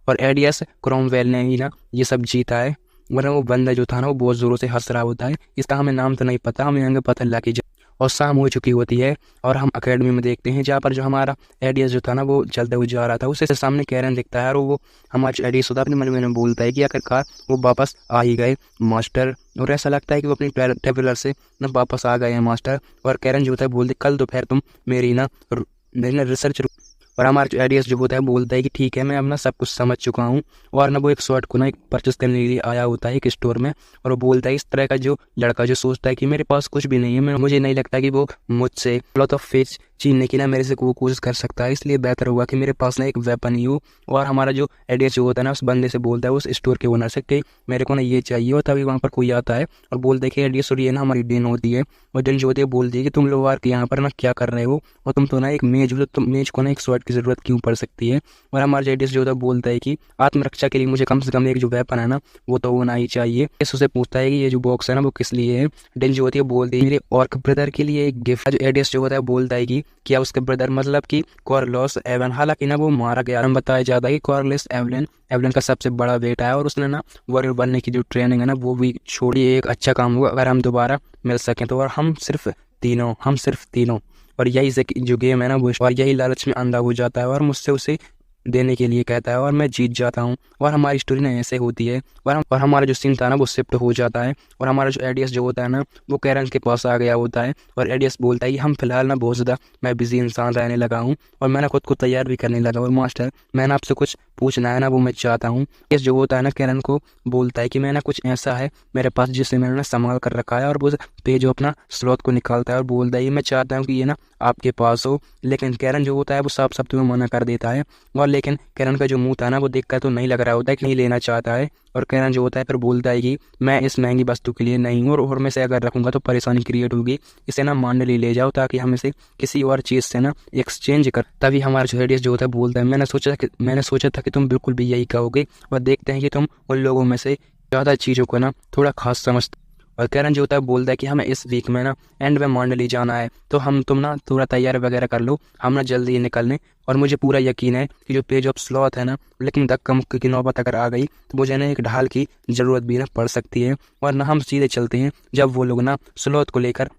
[SPEAKER 1] और एडियस क्रोमवेल ने ही ना ये सब जीता है, वरना वो बंदा जो था ना वो बहुत ज़ोरों से हंस रहा होता है। इसका हमें नाम तो नहीं पता, हमें आगे पता लग ही और शाम हो चुकी होती है और हम एकेडमी में देखते हैं जहाँ पर जो हमारा एडियस जो था ना वो चलते हुए जा रहा था। उससे सामने कैरन दिखता है और वो हमारा जो एडियस होता है अपने मन में बोलता है कि आखिरकार वो वापस आ ही गए मास्टर। और ऐसा लगता है कि वो अपनी ट्रेवलर से ना वापस आ गए हैं मास्टर। और कैरन जो होता है बोलते कल दोपहर तुम मेरी ना रिसर्च। और हमारा जो एडियस जो होता है बोलता है कि ठीक है मैं अब ना सब कुछ समझ चुका हूँ। और ना वो एक शॉर्ट को ना एक परचेस करने के लिए आया होता है एक स्टोर में। और वो बोलता है इस तरह का जो लड़का जो सोचता है कि मेरे पास कुछ भी नहीं है, मुझे नहीं लगता कि वो मुझसे लॉट ऑफ फेस छीनने की ना मेरे से वो कोशिश कर सकता है, इसलिए बेहतर होगा कि मेरे पास ना एक वेपन ही हो। और हमारा जो एडियस जो होता है ना उस बंदे से बोलता है उस स्टोर के ओनर से कि मेरे को ना ये चाहिए। और तभी वहाँ पर कोई आता है और बोलता है कि एडियस और ये ना हमारी डेन होती है। और डेन जो होती है बोलती है कि तुम लोग आर के यहाँ पर ना क्या कर रहे हो, और तुम तो ना एक मेज हो, तुम मेज को ना एक स्वॉर्ड की जरूरत क्यों पड़ सकती है। और हमारा जो एडियस जो होता है बोलता है कि आत्मरक्षा के लिए मुझे कम से कम एक जो वेपन है ना वो तो होना ही चाहिए। इस उसे पूछता है कि ये जो बॉक्स है ना वो किस लिए है। डेन जो होती है बोलती है मेरे ऑर्क ब्रदर के लिए एक गिफ्ट। जो एडियस जो होता है बोलता है कि क्या उसके ब्रदर मतलब कि कॉर्लोस एवन, हालांकि ना वो मारा गया। हम बताया जाता है कि कॉर्लोस एवलन का सबसे बड़ा बेटा है और उसने ना वॉरियर बनने की जो ट्रेनिंग है ना वो भी छोड़ी। एक अच्छा काम हुआ अगर हम दोबारा मिल सकें तो। और हम सिर्फ तीनों और यही से जो गेम है ना वो और यही लालच में अंधा हो जाता है और मुझसे उसे देने के लिए कहता है और मैं जीत जाता हूँ। और हमारी स्टोरी ना ऐसे होती है और हमारा जो सीन था ना वो शिफ्ट हो जाता है। और हमारा जो एडियस जो होता है ना वो कैरन के पास आ गया होता है। और एडियस बोलता है कि हम फिलहाल ना बहुत ज़्यादा मैं बिजी इंसान रहने लगा हूँ और मैंने खुद को तैयार भी करने लगा। और मास्टर मैंने आपसे कुछ पूछना है ना वो मैं चाहता हूँ। एडियस जो होता है ना कैरन को बोलता है कि मैंने कुछ ऐसा है मेरे पास जिसे मैंने संभाल कर रखा है। और वो पेज अपना स्लॉट को निकालता है और बोलता है मैं चाहता हूँ कि ये ना आपके पास हो। लेकिन कैरन जो होता है वो साफ साफ तुम्हें मना कर देता है। और लेकिन कैरन का जो मुंह था ना वो देखकर तो नहीं लग रहा होता है कि नहीं लेना चाहता है। और कैरन जो होता है फिर बोलता है कि मैं इस महंगी वस्तु के लिए नहीं हूँ और मैं इसे अगर रखूंगा तो परेशानी क्रिएट होगी, इसे ना मांडली ले जाओ ताकि हम इसे किसी और चीज़ से ना एक्सचेंज कर। तभी हमारा जो एडियस जो होता है बोलता है मैंने सोचा था कि तुम बिल्कुल भी यही कहोगे और देखते हैं कि तुम उन लोगों में से ज़्यादा चीज़ों को ना थोड़ा खास समझते। और कैरन जो होता है बोलता है कि हमें इस वीक में ना एंड में मांडली जाना है तो तुम ना थोड़ा तैयारी वगैरह कर लो, हम ना जल्दी ही निकलने। और मुझे पूरा यकीन है कि जो पेज ऑफ स्लॉथ है ना लेकिन धक्का मुक्की की नौबत अगर आ गई तो मुझे ना एक ढाल की ज़रूरत भी ना पड़ सकती है। और ना हम सीधे चलते हैं जब वो लोग ना स्लॉथ को लेकर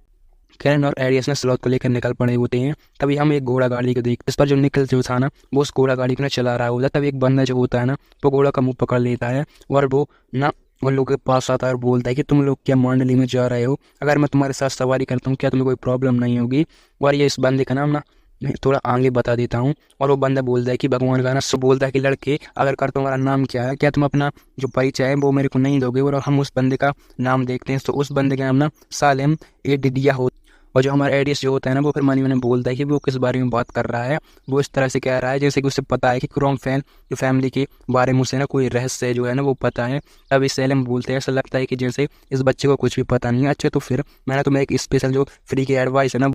[SPEAKER 1] कैरन और एडियस ने स्लॉथ को लेकर निकल पड़े होते हैं। तभी हम एक घोड़ा गाड़ी को देख इस पर जो निकल जो था ना वो उस घोड़ा गाड़ी को ना चला रहा होता है। तभी एक बंदा जो होता है ना वो घोड़ा का मुंह पकड़ लेता है और वो ना उन लोगों के पास आता है और बोलता है कि तुम लोग क्या मांडली में जा रहे हो, अगर मैं तुम्हारे साथ सवारी करता हूँ क्या तुम्हें कोई प्रॉब्लम नहीं होगी। और ये इस बंदे का नाम ना मैं थोड़ा आगे बता देता हूँ। और वो बंदा बोलता है कि भगवान का ना सो बोलता है कि लड़के अगर कर तुम्हारा नाम क्या है, क्या तुम अपना जो परिचय है वो मेरे को नहीं दोगे। और हम उस बंदे का नाम देखते हैं तो उस बंदे का नाम ना सालेम ए डिडिया हो। और जो हमारा एडियस जो होता है ना वो फिर मन में बोलता है कि वो किस बारे में बात कर रहा है। वो इस तरह से कह रहा है जैसे कि उसे पता है कि क्रोमवेल जो फैमिली के बारे में उसे ना कोई रहस्य जो है ना वो पता है। तब इस सेलेम बोलते हैं ऐसा लगता है कि जैसे इस बच्चे को कुछ भी पता नहीं है। अच्छा तो फिर मैंने तुम्हें एक स्पेशल जो फ्री की एडवाइस है ना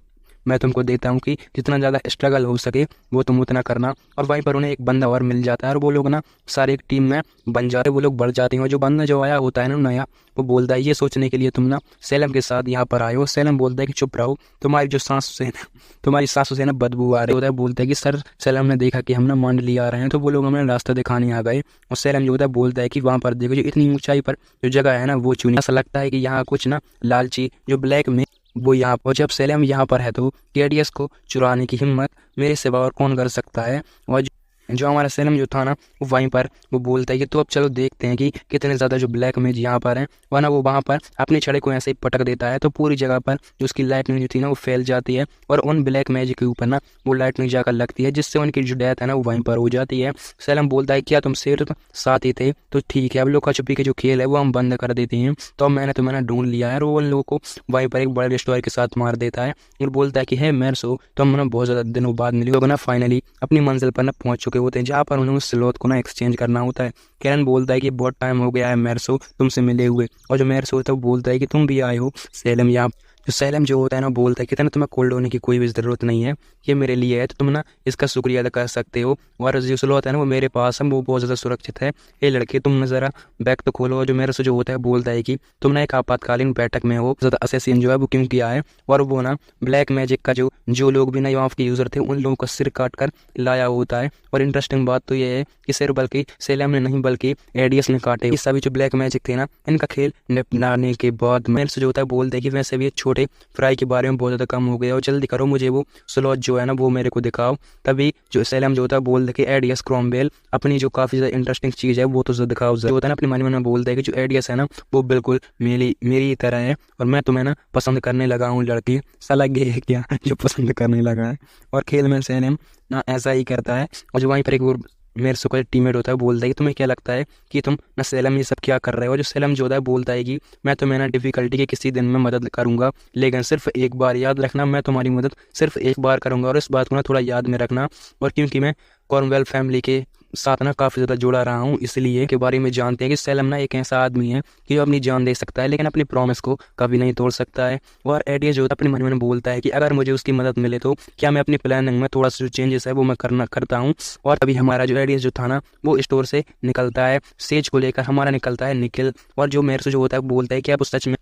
[SPEAKER 1] मैं तुमको देता हूँ कि जितना ज़्यादा स्ट्रगल हो सके वो तुम उतना करना। और वहीं पर उन्हें एक बंदा और मिल जाता है और वो लोग ना सारे एक टीम में बन जाते हैं, वो लोग बढ़ जाते हैं। और जो बंदा जो आया होता है ना नया वो बोलता है ये सोचने के लिए तुम ना सेलम के साथ यहाँ पर आए हो। सेलम बोलता है कि चुप रहो, तुम्हारी सांसों से ना बदबू आ रही होता है। बोलता है कि सर सेलम ने देखा कि हम ना मांडली आ रहे हैं तो वो लोग हमें रास्ता दिखाने आ गए। और सेलम जो होता है बोलता है कि वहाँ पर देखो जो इतनी ऊंचाई पर जो जगह है ना वो चुनी। ऐसा लगता है कि यहाँ कुछ ना लालची जो ब्लैक में वो यहाँ पर जब सेलेम यहाँ पर है तो एडियस को चुराने की हिम्मत मेरे सिवा और कौन कर सकता है। और जो हमारा सेलम जो था ना वो वहीं पर वो बोलता है कि तो अब चलो देखते हैं कि कितने ज़्यादा जो ब्लैक मेज यहाँ पर हैं। वरना वो वहाँ पर अपने छड़े को ऐसे ही पटक देता है तो पूरी जगह पर जो उसकी लाइटनिंग जो थी ना वो फैल जाती है और उन ब्लैक मेज के ऊपर ना वो लाइटनिंग जाकर लगती है जिससे उनकी जो डेथ है ना वो वहीं पर हो जाती है। सेलम बोलता है क्या तुम सिर्फ साथ ही थे, तो ठीक है अब लुका छुपी के जो खेल है वो हम बंद कर देते हैं। तो मैंने तुम्हें ढूंढ लिया है और वो उन लोगों को वहीं पर एक बड़े रेस्टोरेंट के साथ मार देता है और बोलता है कि है मेरे सो तो हम ना बहुत ज़्यादा दिनों बाद मिले लोग ना फाइनली अपनी मंजिल पर ना पहुंच चुके होते हैं जहाँ पर उन्हें उस स्लॉथ को ना एक्सचेंज करना होता है। कैरन बोलता है कि बहुत टाइम हो गया है मेरे सो तुमसे मिले हुए। और जो मेरे सो होता है वो बोलता है कि तुम भी आए हो सेलम यहाँ जो सैलम जो होता है ना बोलता है कि ना तुम्हें कोल्ड होने की कोई भी ज़रूरत नहीं है, ये मेरे लिए है, तो तुम ना इसका शुक्रिया अदा कर सकते हो। और जो स्लॉथ है ना वो मेरे पास है, वो बहुत ज़्यादा सुरक्षित है। ये लड़के तुम ना ज़रा बैग तो खोलो। और जो मेरे से जो होता है बोलता है कि तुम ना एक आपातकालीन बैठक में हो, ज़्यादा असैसिन जो है वो क्यों किया है, और वो ना ब्लैक मैजिक का जो जो लोग भी ना वहाँ के यूज़र थे उन लोगों का सिर काट कर लाया होता है। और इंटरेस्टिंग बात तो ये है कि सिर बल्कि सैलम ने नहीं बल्कि एडीएस ने काटे। ये सभी जो ब्लैक मैजिक थे ना इनका खेल निपटाने के बाद मेरे से जो होता है बोलते हैं कि वैसे भी छोटे फ्राई के बारे में बहुत ज़्यादा कम हो गया और जल्दी करो, मुझे वो स्लॉथ जो है ना वो मेरे को दिखाओ। तभी जो सैलम जो होता है बोलते हैं कि एडीएस क्रॉमवेल अपनी जो काफ़ी ज़्यादा इंटरेस्टिंग चीज़ है वो तो ज़रा दिखाओ। जो होता है ना अपने मन में बोलता है कि जो एडीएस है ना वो बिल्कुल मेरी तरह है और मैं तुम्हें ना पसंद करने लगा हूँ लड़की। साला गे है क्या जो पसंद करने लगा है। और खेल में सैलम ना ऐसा ही करता है। और जो वहीं पर एक वो मेरे से कोई टीममेट होता है बोलता है कि तुम्हें क्या लगता है कि तुम ना सैलम ये सब क्या कर रहे हो। जो सैलम जो होता है बोलता है कि मैं तुम्हें ना डिफ़िकल्टी के किसी दिन में मदद करूंगा, लेकिन सिर्फ एक बार याद रखना, मैं तुम्हारी मदद सिर्फ एक बार करूंगा। और इस बात को ना थोड़ा याद में रखना। और क्योंकि मैं कॉर्नवेल फैमिली के साथ ना काफ़ी ज़्यादा जुड़ा रहा हूँ, इसलिए के बारे में जानते हैं कि सैलम ना एक ऐसा आदमी है कि जो अपनी जान दे सकता है लेकिन अपनी प्रॉमिस को कभी नहीं तोड़ सकता है। और एडीएस जो होता है अपने मन में बोलता है कि अगर मुझे उसकी मदद मिले तो क्या मैं अपनी प्लानिंग में थोड़ा सा जो चेंजेस है वो मैं करता हूँ। और अभी हमारा जो एडीएस जो था ना वो स्टोर से निकलता है, सेज को लेकर हमारा निकलता है निखिल। और जो मेरे से जो होता है बोलता है कि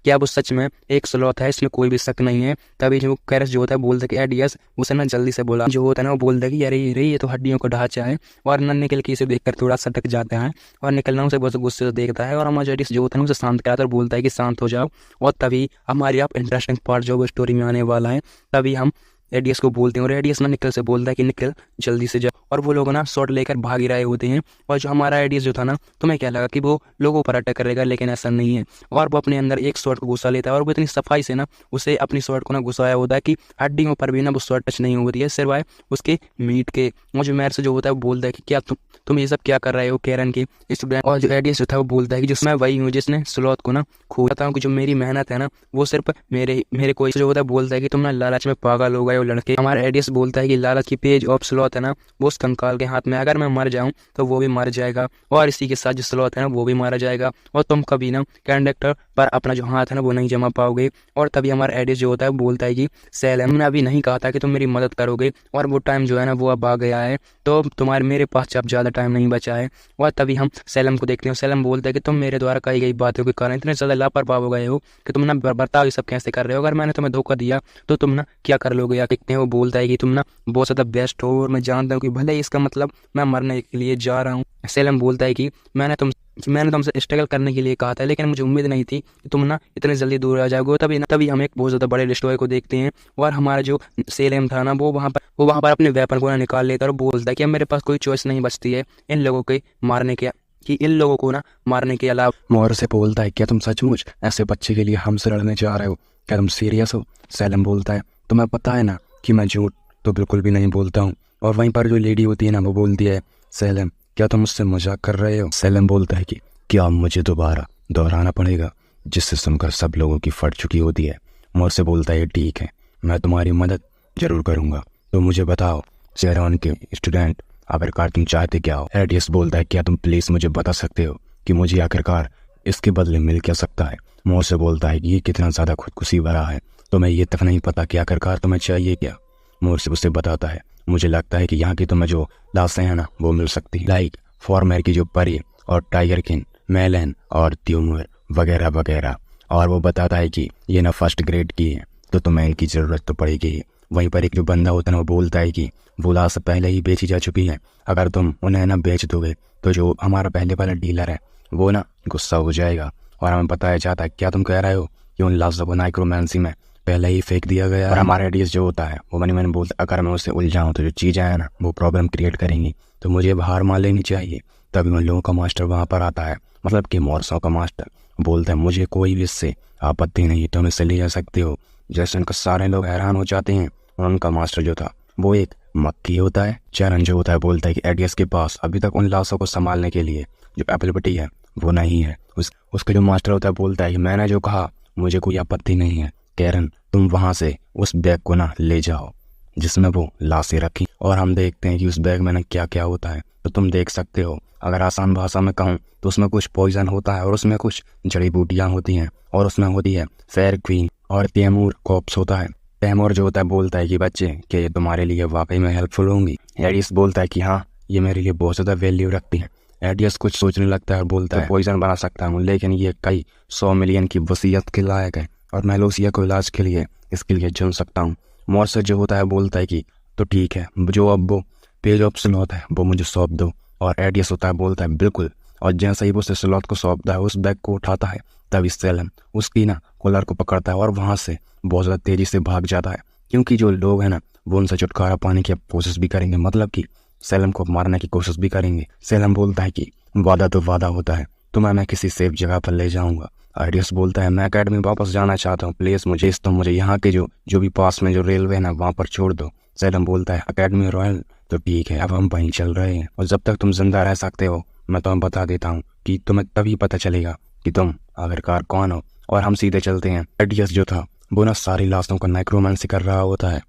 [SPEAKER 1] क्या वो सच में एक स्लॉथ है, इसमें कोई भी शक नहीं है। तभी जो कैरस जो होता है बोलता है कि एडीएस उसे ना जल्दी से बोला। जो होता है ना वो बोलता है कि अरे ये तो हड्डियों का ढांचा है। और ना निकल के इसे देखकर थोड़ा सटक जाता है और निकलना उसे बहुत गुस्से से देखता है। और हमारा एडीएस जो होता है ना उसे शांत कराता है और बोलता है कि शांत हो जाओ। और तभी हमारी आप इंटरेस्टिंग पार्ट जो स्टोरी में आने वाला है, तभी हम एडीएस को बोलते हैं और एडीएस ना निकल से बोलता है कि निकल जल्दी से जाओ। और वो लोग ना शॉट लेकर भाग ही रहे होते हैं। और जो हमारा एडीएस जो था ना तुम्हें क्या लगा कि वो लोगों पर अटैक करेगा, लेकिन ऐसा नहीं है। और वो अपने अंदर एक शॉट को घुसा लेता है और वो इतनी सफाई से ना उसे अपनी शॉट को ना घुसाया होता है कि हड्डियों पर भी ना वो शॉट टच नहीं होती है सिवाय उसके मीट के। और जो मेरे से जो होता है वो बोलता है कि क्या तुम ये सब क्या कर रहे हो कैरन की स्टूडेंट। और जो एडीएस जो था वो बोलता है कि जिसमें वही हूँ जिसने स्लॉथ को ना खोता हूँ कि जो मेरी मेहनत है ना वो सिर्फ मेरे कोई जो होता है बोलता है कि तुम ना लालच में पागल हो गए हो लड़के। हमारा एडीएस बोलता है कि लालच की पेज ऑफ स्लॉथ है ना वो उस कंकाल के हाथ में, अगर मैं मर जाऊं तो वो भी मर जाएगा और इसी के साथ जो स्लॉथ है ना वो भी मारा जाएगा और तुम कभी ना कंडक्टर पर अपना जो हाथ है ना वो नहीं जमा पाओगे। और तभी हमारा एडीएस जो होता है बोलता है कि सैलम ने अभी नहीं कहा था कि तुम मेरी मदद करोगे और वो टाइम जो है ना वो अब आ गया है, तो तुम्हारे मेरे पास अब ज़्यादा टाइम नहीं बचा है। और तभी हम सैलम को देखते हैं। सैलम बोलता है कि तुम मेरे द्वारा कही गई बातों के कारण इतने ज़्यादा लापरवाह हो गए हो कि तुम ना बर्ताव ये सब कैसे कर रहे हो, अगर मैंने तुम्हें धोखा दिया तो तुम ना क्या कर लोगे। या देखते हैं वो बोलता है कि तुम ना बहुत ज़्यादा बेस्ट हो और मैं जानता हूँ कि भले इसका मतलब मैं मरने के लिए जा रहा हूँ। सैलम बोलता है कि मैंने तुमसे स्ट्रगल करने के लिए कहा था, लेकिन मुझे उम्मीद नहीं थी कि तुम ना इतने जल्दी दूर आ जाओगे। तभी हम एक बहुत ज़्यादा बड़े डिस्ट्रॉय को देखते हैं और हमारा जो सैलम था ना वो वहाँ पर अपने वेपन को ना निकाल लेता है और बोलता है कि अब मेरे पास कोई चॉइस नहीं बचती है इन लोगों को ना मारने के अलावा। मोर से बोलता है क्या तुम सचमुच ऐसे बच्चे के लिए हमसे लड़ने जा रहे हो, क्या तुम सीरियस हो। सैलम बोलता है तुम्हें पता है ना कि मैं झूठ तो बिल्कुल भी नहीं बोलता हूँ। और वहीं पर जो लेडी होती है ना वो बोलती है सैलम क्या तुम मुझसे मजाक कर रहे हो। सैलम बोलता है कि क्या मुझे दोबारा दोहराना पड़ेगा, जिससे सुनकर सब लोगों की फट चुकी होती है। मोर से बोलता है ठीक है मैं तुम्हारी मदद जरूर करूँगा, तो मुझे बताओ शेरॉन के स्टूडेंट आखिरकार तुम चाहते क्या हो। एडीएस बोलता है क्या तुम प्लीज़ मुझे बता सकते हो कि मुझे आखिरकार इसके बदले मिल क्या सकता है। मोर से बोलता है कि ये कितना ज़्यादा खुदकुशी भरा है, तो मैं ये तक नहीं पता कि आखिरकार तुम्हें चाहिए क्या। मोर से उसे बताता है मुझे लगता है कि यहाँ की तुम्हें जो लाशें हैं ना वो मिल सकती है, लाइक फॉर्मेर की जो परी और टाइगर किंग मेलन और त्यूमर वगैरह वगैरह। और वो बताता है कि ये ना फर्स्ट ग्रेड की है तो तुम्हें इनकी ज़रूरत तो पड़ेगी। वहीं पर एक जो बंदा होता है ना वो बोलता है कि वो लाश पहले ही बेची जा चुकी है, अगर तुम उन्हें ना बेच दोगे तो जो हमारा पहले वाला डीलर है वो ना गुस्सा हो जाएगा। और हमें बताया जाता है क्या तुम कह रहे हो कि उन लाशों को नाइक्रोमैंसी में पहले ही फेंक दिया गया। और हमारा एडीएस जो होता है वो मैंने बोलता अगर मैं उससे उलझाऊँ तो जो चीज़ें हैं ना वो प्रॉब्लम क्रिएट करेंगी, तो मुझे हार मान लेनी चाहिए। तभी उन लोगों का मास्टर वहाँ पर आता है, मतलब कि मोरसों का मास्टर बोलता है मुझे कोई भी इससे आपत्ति नहीं, तुम इससे ले जा सकते हो। जैसे उनका सारे लोग हैरान हो जाते हैं। उनका मास्टर जो था वो एक मक्खी होता है। चरण जो होता है बोलता है कि एडीएस के पास अभी तक उन लाशों को संभालने के लिए जो एबिलिटी है वो नहीं है। उसका जो मास्टर होता है बोलता है कि मैंने जो कहा मुझे कोई आपत्ति नहीं है, कैरन तुम वहाँ से उस बैग को ना ले जाओ जिसमें वो लाशें रखी। और हम देखते हैं कि उस बैग में ना क्या क्या होता है, तो तुम देख सकते हो। अगर आसान भाषा में कहूँ तो उसमें कुछ पॉइजन होता है और उसमें कुछ जड़ी बूटियाँ होती हैं और उसमें होती है फेयर क्वीन और तैमूर कॉप्स होता है। तैमूर जो होता है बोलता है कि बच्चे क्या ये तुम्हारे लिए वाकई में हेल्पफुल होंगी। एडियस बोलता है कि हाँ, ये मेरे लिए बहुत ज़्यादा वैल्यू रखती है। एडियस कुछ सोचने लगता है और बोलता है पॉइजन बना सकता हूँ, लेकिन ये कई 100 मिलियन की वसीयत के लायक है और मैं लूसिया को इलाज के लिए इसके लिए चुन सकता हूँ। मॉर्सर जो होता है बोलता है कि तो ठीक है, जो अब वो पेज ऑफ स्लॉथ है वो मुझे सौंप दो। और एडियस होता है बोलता है बिल्कुल। और जैसे ही वो उसे स्लॉथ को सौंपता है, उस बैग को उठाता है, तभी सेलम उसकी कॉलर को पकड़ता है और वहाँ से बहुत ज़्यादा तेज़ी से भाग जाता है, क्योंकि जो लोग हैं वो उनसे छुटकारा पाने की कोशिश भी करेंगे, मतलब कि सेलम को मारने की कोशिश भी करेंगे। सेलम बोलता है कि वादा तो वादा होता है, तुम्हें मैं किसी सेफ जगह पर ले जाऊंगा। एडियस बोलता है मैं अकेडमी वापस जाना चाहता हूँ, प्लीज़ मुझे यहाँ के जो भी पास में जो रेलवे है वहाँ पर छोड़ दो। सेलम बोलता है अकेडमी रॉयल तो ठीक है, अब हम वहीं चल रहे हैं और जब तक तुम जिंदा रह सकते हो मैं तुम्हें बता देता हूँ कि तुम्हें तभी पता चलेगा कि तुम आखिरकार कौन हो। और हम सीधे चलते हैं। एडियस जो था वो सारी लाशों का नेक्रोमेंसी कर रहा होता है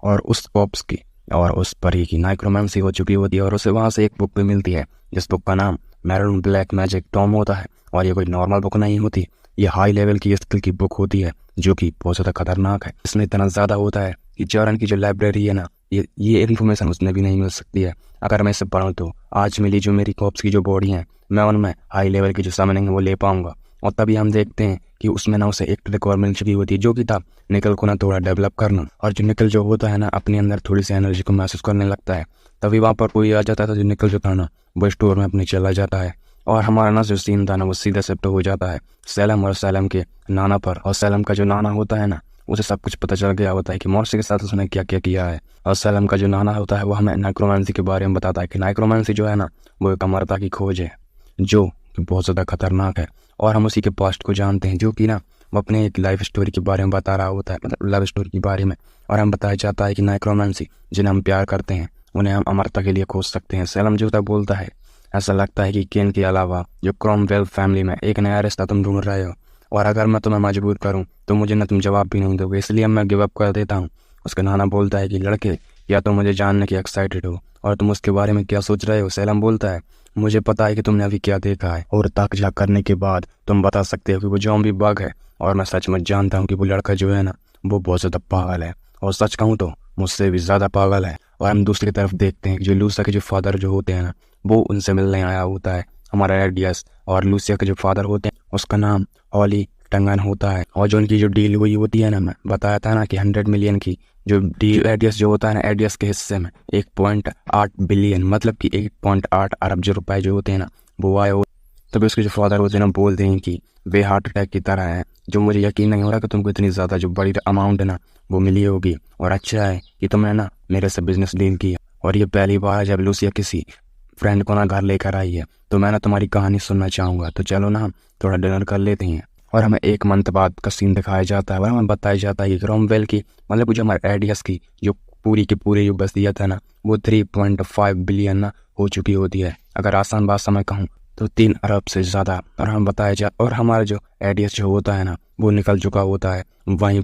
[SPEAKER 1] और उस कॉप्स की और उस परी की नेक्रोमेंसी हो चुकी होती है और उसे वहाँ से एक बुक भी मिलती है जिस बुक का नाम मैरून ब्लैक मैजिक टॉम होता है। और ये कोई नॉर्मल बुक नहीं होती, ये हाई लेवल की स्किल की बुक होती है जो कि बहुत ज़्यादा खतरनाक है। इसमें इतना ज़्यादा होता है कि जॉरन की जो लाइब्रेरी है ये इन्फॉर्मेशन उसमें भी नहीं मिल सकती है। अगर मैं इसे पढ़ूँ तो आज मिली जो मेरी कॉप्स की जो बॉडी है मैं उनमें हाई लेवल की जो समनिंग है वो ले पाऊंगा। और तभी हम देखते हैं कि उसमें उसे एक ट्रिक और मिल चुकी होती है जो कि था निकल को थोड़ा डेवलप करना। और जो निकल जो होता है अपने अंदर थोड़ी सी एनर्जी को महसूस करने लगता है। तभी वहाँ पर कोई आ जाता था जो निकल जो था वो स्टोर में अपने चला जाता है और हमारा जो सीन था वो सीधा शिफ्ट हो जाता है सैलम और सैलम के नाना पर। और सैलम का जो नाना होता है उसे सब कुछ पता चल गया होता है कि मॉर्सी के साथ उसने क्या क्या किया है। और सैलम का जो नाना होता है वो हमें नेक्रोमेंसी के बारे में बताता है कि नेक्रोमेंसी जो है वो एक अमरता की खोज है जो कि बहुत ज़्यादा खतरनाक है। और हम उसी के पास्ट को जानते हैं जो कि वो अपने एक लाइफ स्टोरी के बारे में बता रहा होता है, मतलब लव स्टोरी के बारे में। और हम बताया जाता है कि नेक्रोमेंसी जिन्हें हम प्यार करते हैं उन्हें हम अमरता के लिए खोज सकते हैं। सैलम जो होता है बोलता है ऐसा लगता है कि केन के अलावा जो क्रॉमवेल फैमिली में एक नया रिश्ता तुम ढूंढ रहे हो और अगर मैं तुम्हें मजबूर करूं तो मुझे तुम जवाब भी नहीं दोगे, इसलिए मैं गिव अप कर देता हूं। उसका नाना बोलता है कि लड़के या तो मुझे जानने की एक्साइटेड हो और तुम उसके बारे में क्या सोच रहे हो। सैलम बोलता है मुझे पता है कि तुमने अभी क्या देखा है और ताक झाक करने के बाद तुम बता सकते हो कि वो ज़ॉम्बी बग है। और मैं सच में जानता हूँ कि वो लड़का जो है वो बहुत ज़्यादा पागल है और सच कहूँ तो मुझसे भी ज़्यादा पागल है। और हम दूसरी तरफ देखते हैं कि जो लूसिया के जो फादर जो होते हैं वो उनसे मिलने आया होता है हमारा एडियस। और लूसिया के जो फादर होते हैं उसका नाम ऑली टंगन होता है। और जो उनकी जो डील हुई होती है मैं बताया था कि 100 मिलियन की जो डील एडियस जो होता है एडियस के हिस्से में 1.8 बिलियन मतलब कि 1.8 अरब जो रुपए जो होते हैं वो आए हो। तभी उसके जो फादर होते हैं बोलते हैं कि वे हार्ट अटैक की तरह है, जो मुझे यकीन नहीं हो रहा कि तुमको इतनी ज़्यादा जो बड़ी अमाउंट है वो मिली होगी। और अच्छा है कि तुमने मेरे से बिजनेस डील किया और ये पहली बार है जब लूसिया किसी फ्रेंड को घर लेकर आई है, तो मैं तुम्हारी कहानी सुनना चाहूँगा। तो चलो हम थोड़ा डिनर कर लेते हैं। और हमें 1 मंथ बाद का सीन दिखाया जाता है और हमें बताया जाता है कि क्रॉमवेल की मतलब जो हमारे एडियस की जो पूरी की पूरी जो बस्तियत है वो 3.5 बिलियन हो चुकी होती है। अगर आसान भाषा में कहूँ तो 3 अरब से ज़्यादा। और हम बताया और हमारा जो एडियस जो होता है वो निकल चुका होता है वहीं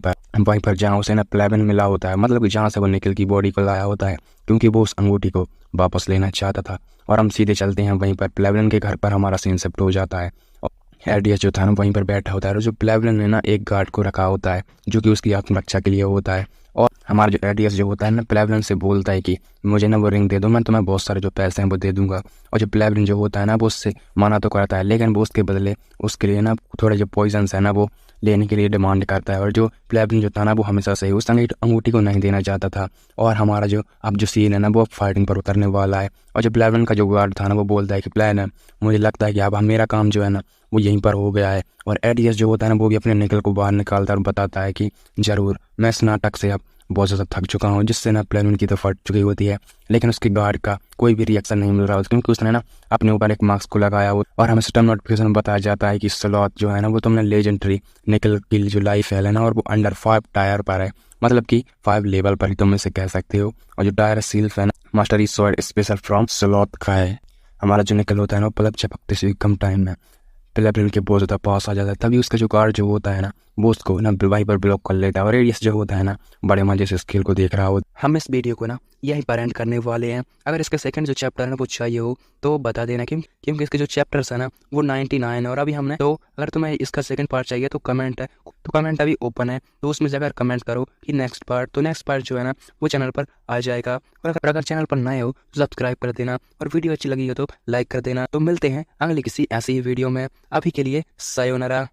[SPEAKER 1] पर जहाँ उसे प्लेबन मिला होता है, मतलब कि जहाँ से वो निकल की बॉडी को लाया होता है, क्योंकि वो उस अंगूठी को वापस लेना चाहता था। और हम सीधे चलते हैं वहीं पर प्लेबन के घर पर हमारा सीन शिफ्ट हो जाता है। एडियस जो था वहीं पर बैठा होता है और जो प्लेबन ने एक गार्ड को रखा होता है जो कि उसकी आत्मरक्षा के लिए होता है। और हमारा जो एडियस जो होता है प्लेबन से बोलता है कि मुझे वो रिंग दे दो, मैं तुम्हें बहुत सारे जो पैसे हैं वो दे दूंगा। और जो प्लेबन जो होता है वो उससे मना तो करता है, लेकिन वो उसके बदले उसके लिए थोड़े जो पॉइजन्स है वो लेने के लिए डिमांड करता है। और जो प्लेबन जो था वो हमेशा से उस अंगूठी को नहीं देना चाहता था। और हमारा जो अब जो सीन है वो फाइटिंग पर उतरने वाला है। और जो प्लेबन का जो गार्ड था वो बोलता है कि प्लान मुझे लगता है कि अब मेरा काम जो है वो यहीं पर हो गया है। और एडियस जो होता है वो भी अपने निकल को बाहर निकालता है और बताता है कि ज़रूर मैं इस नाटक से अब बहुत ज़्यादा थक चुका हूँ, जिससे प्लेन की तो फट चुकी होती है। लेकिन उसके गार्ड का कोई भी रिएक्शन नहीं मिल रहा है क्योंकि उसने अपने ऊपर एक मास्क को लगाया हो। और हमें सिस्टम नोटिफिकेशन में बताया जाता है कि स्लॉथ जो है वो तुमने लेजेंडरी निकल की जो लाइफ है और वो अंडर 5 टायर पर है, मतलब कि 5 लेवल पर ही तुम इसे कह सकते हो। और जो टायर सिल्फ है mastery sword special from sloth का है। हमारा जो निकल होता है पलब झपकते से कम टाइम में प्लेबन के बहुत ज़्यादा पास आ जाता है। तभी उसका जो गार्ड जो होता है वो उसको ना वहीं पर ब्लॉक कर लेता है। और रेडियस जो होता है ना बड़े मजे से इस खेल को देख रहा हो। हम इस वीडियो को ना यहीं पर एंड करने वाले हैं। अगर इसका सेकंड जो चैप्टर है ना वो चाहिए हो तो बता देना, क्योंकि इसके जो चैप्टर्स है ना वो 99 और अभी हमने तो अगर तुम्हें इसका सेकंड पार्ट चाहिए तो कमेंट अभी ओपन है, तो उसमें जाकर कमेंट करो कि नेक्स्ट पार्ट। तो नेक्स्ट पार्ट जो है ना वो चैनल पर आ जाएगा। और अगर चैनल पर नए हो तो सब्सक्राइब कर देना और वीडियो अच्छी लगी हो तो लाइक कर देना। तो मिलते हैं अगली किसी ऐसी ही वीडियो में। अभी के लिए सायोनारा।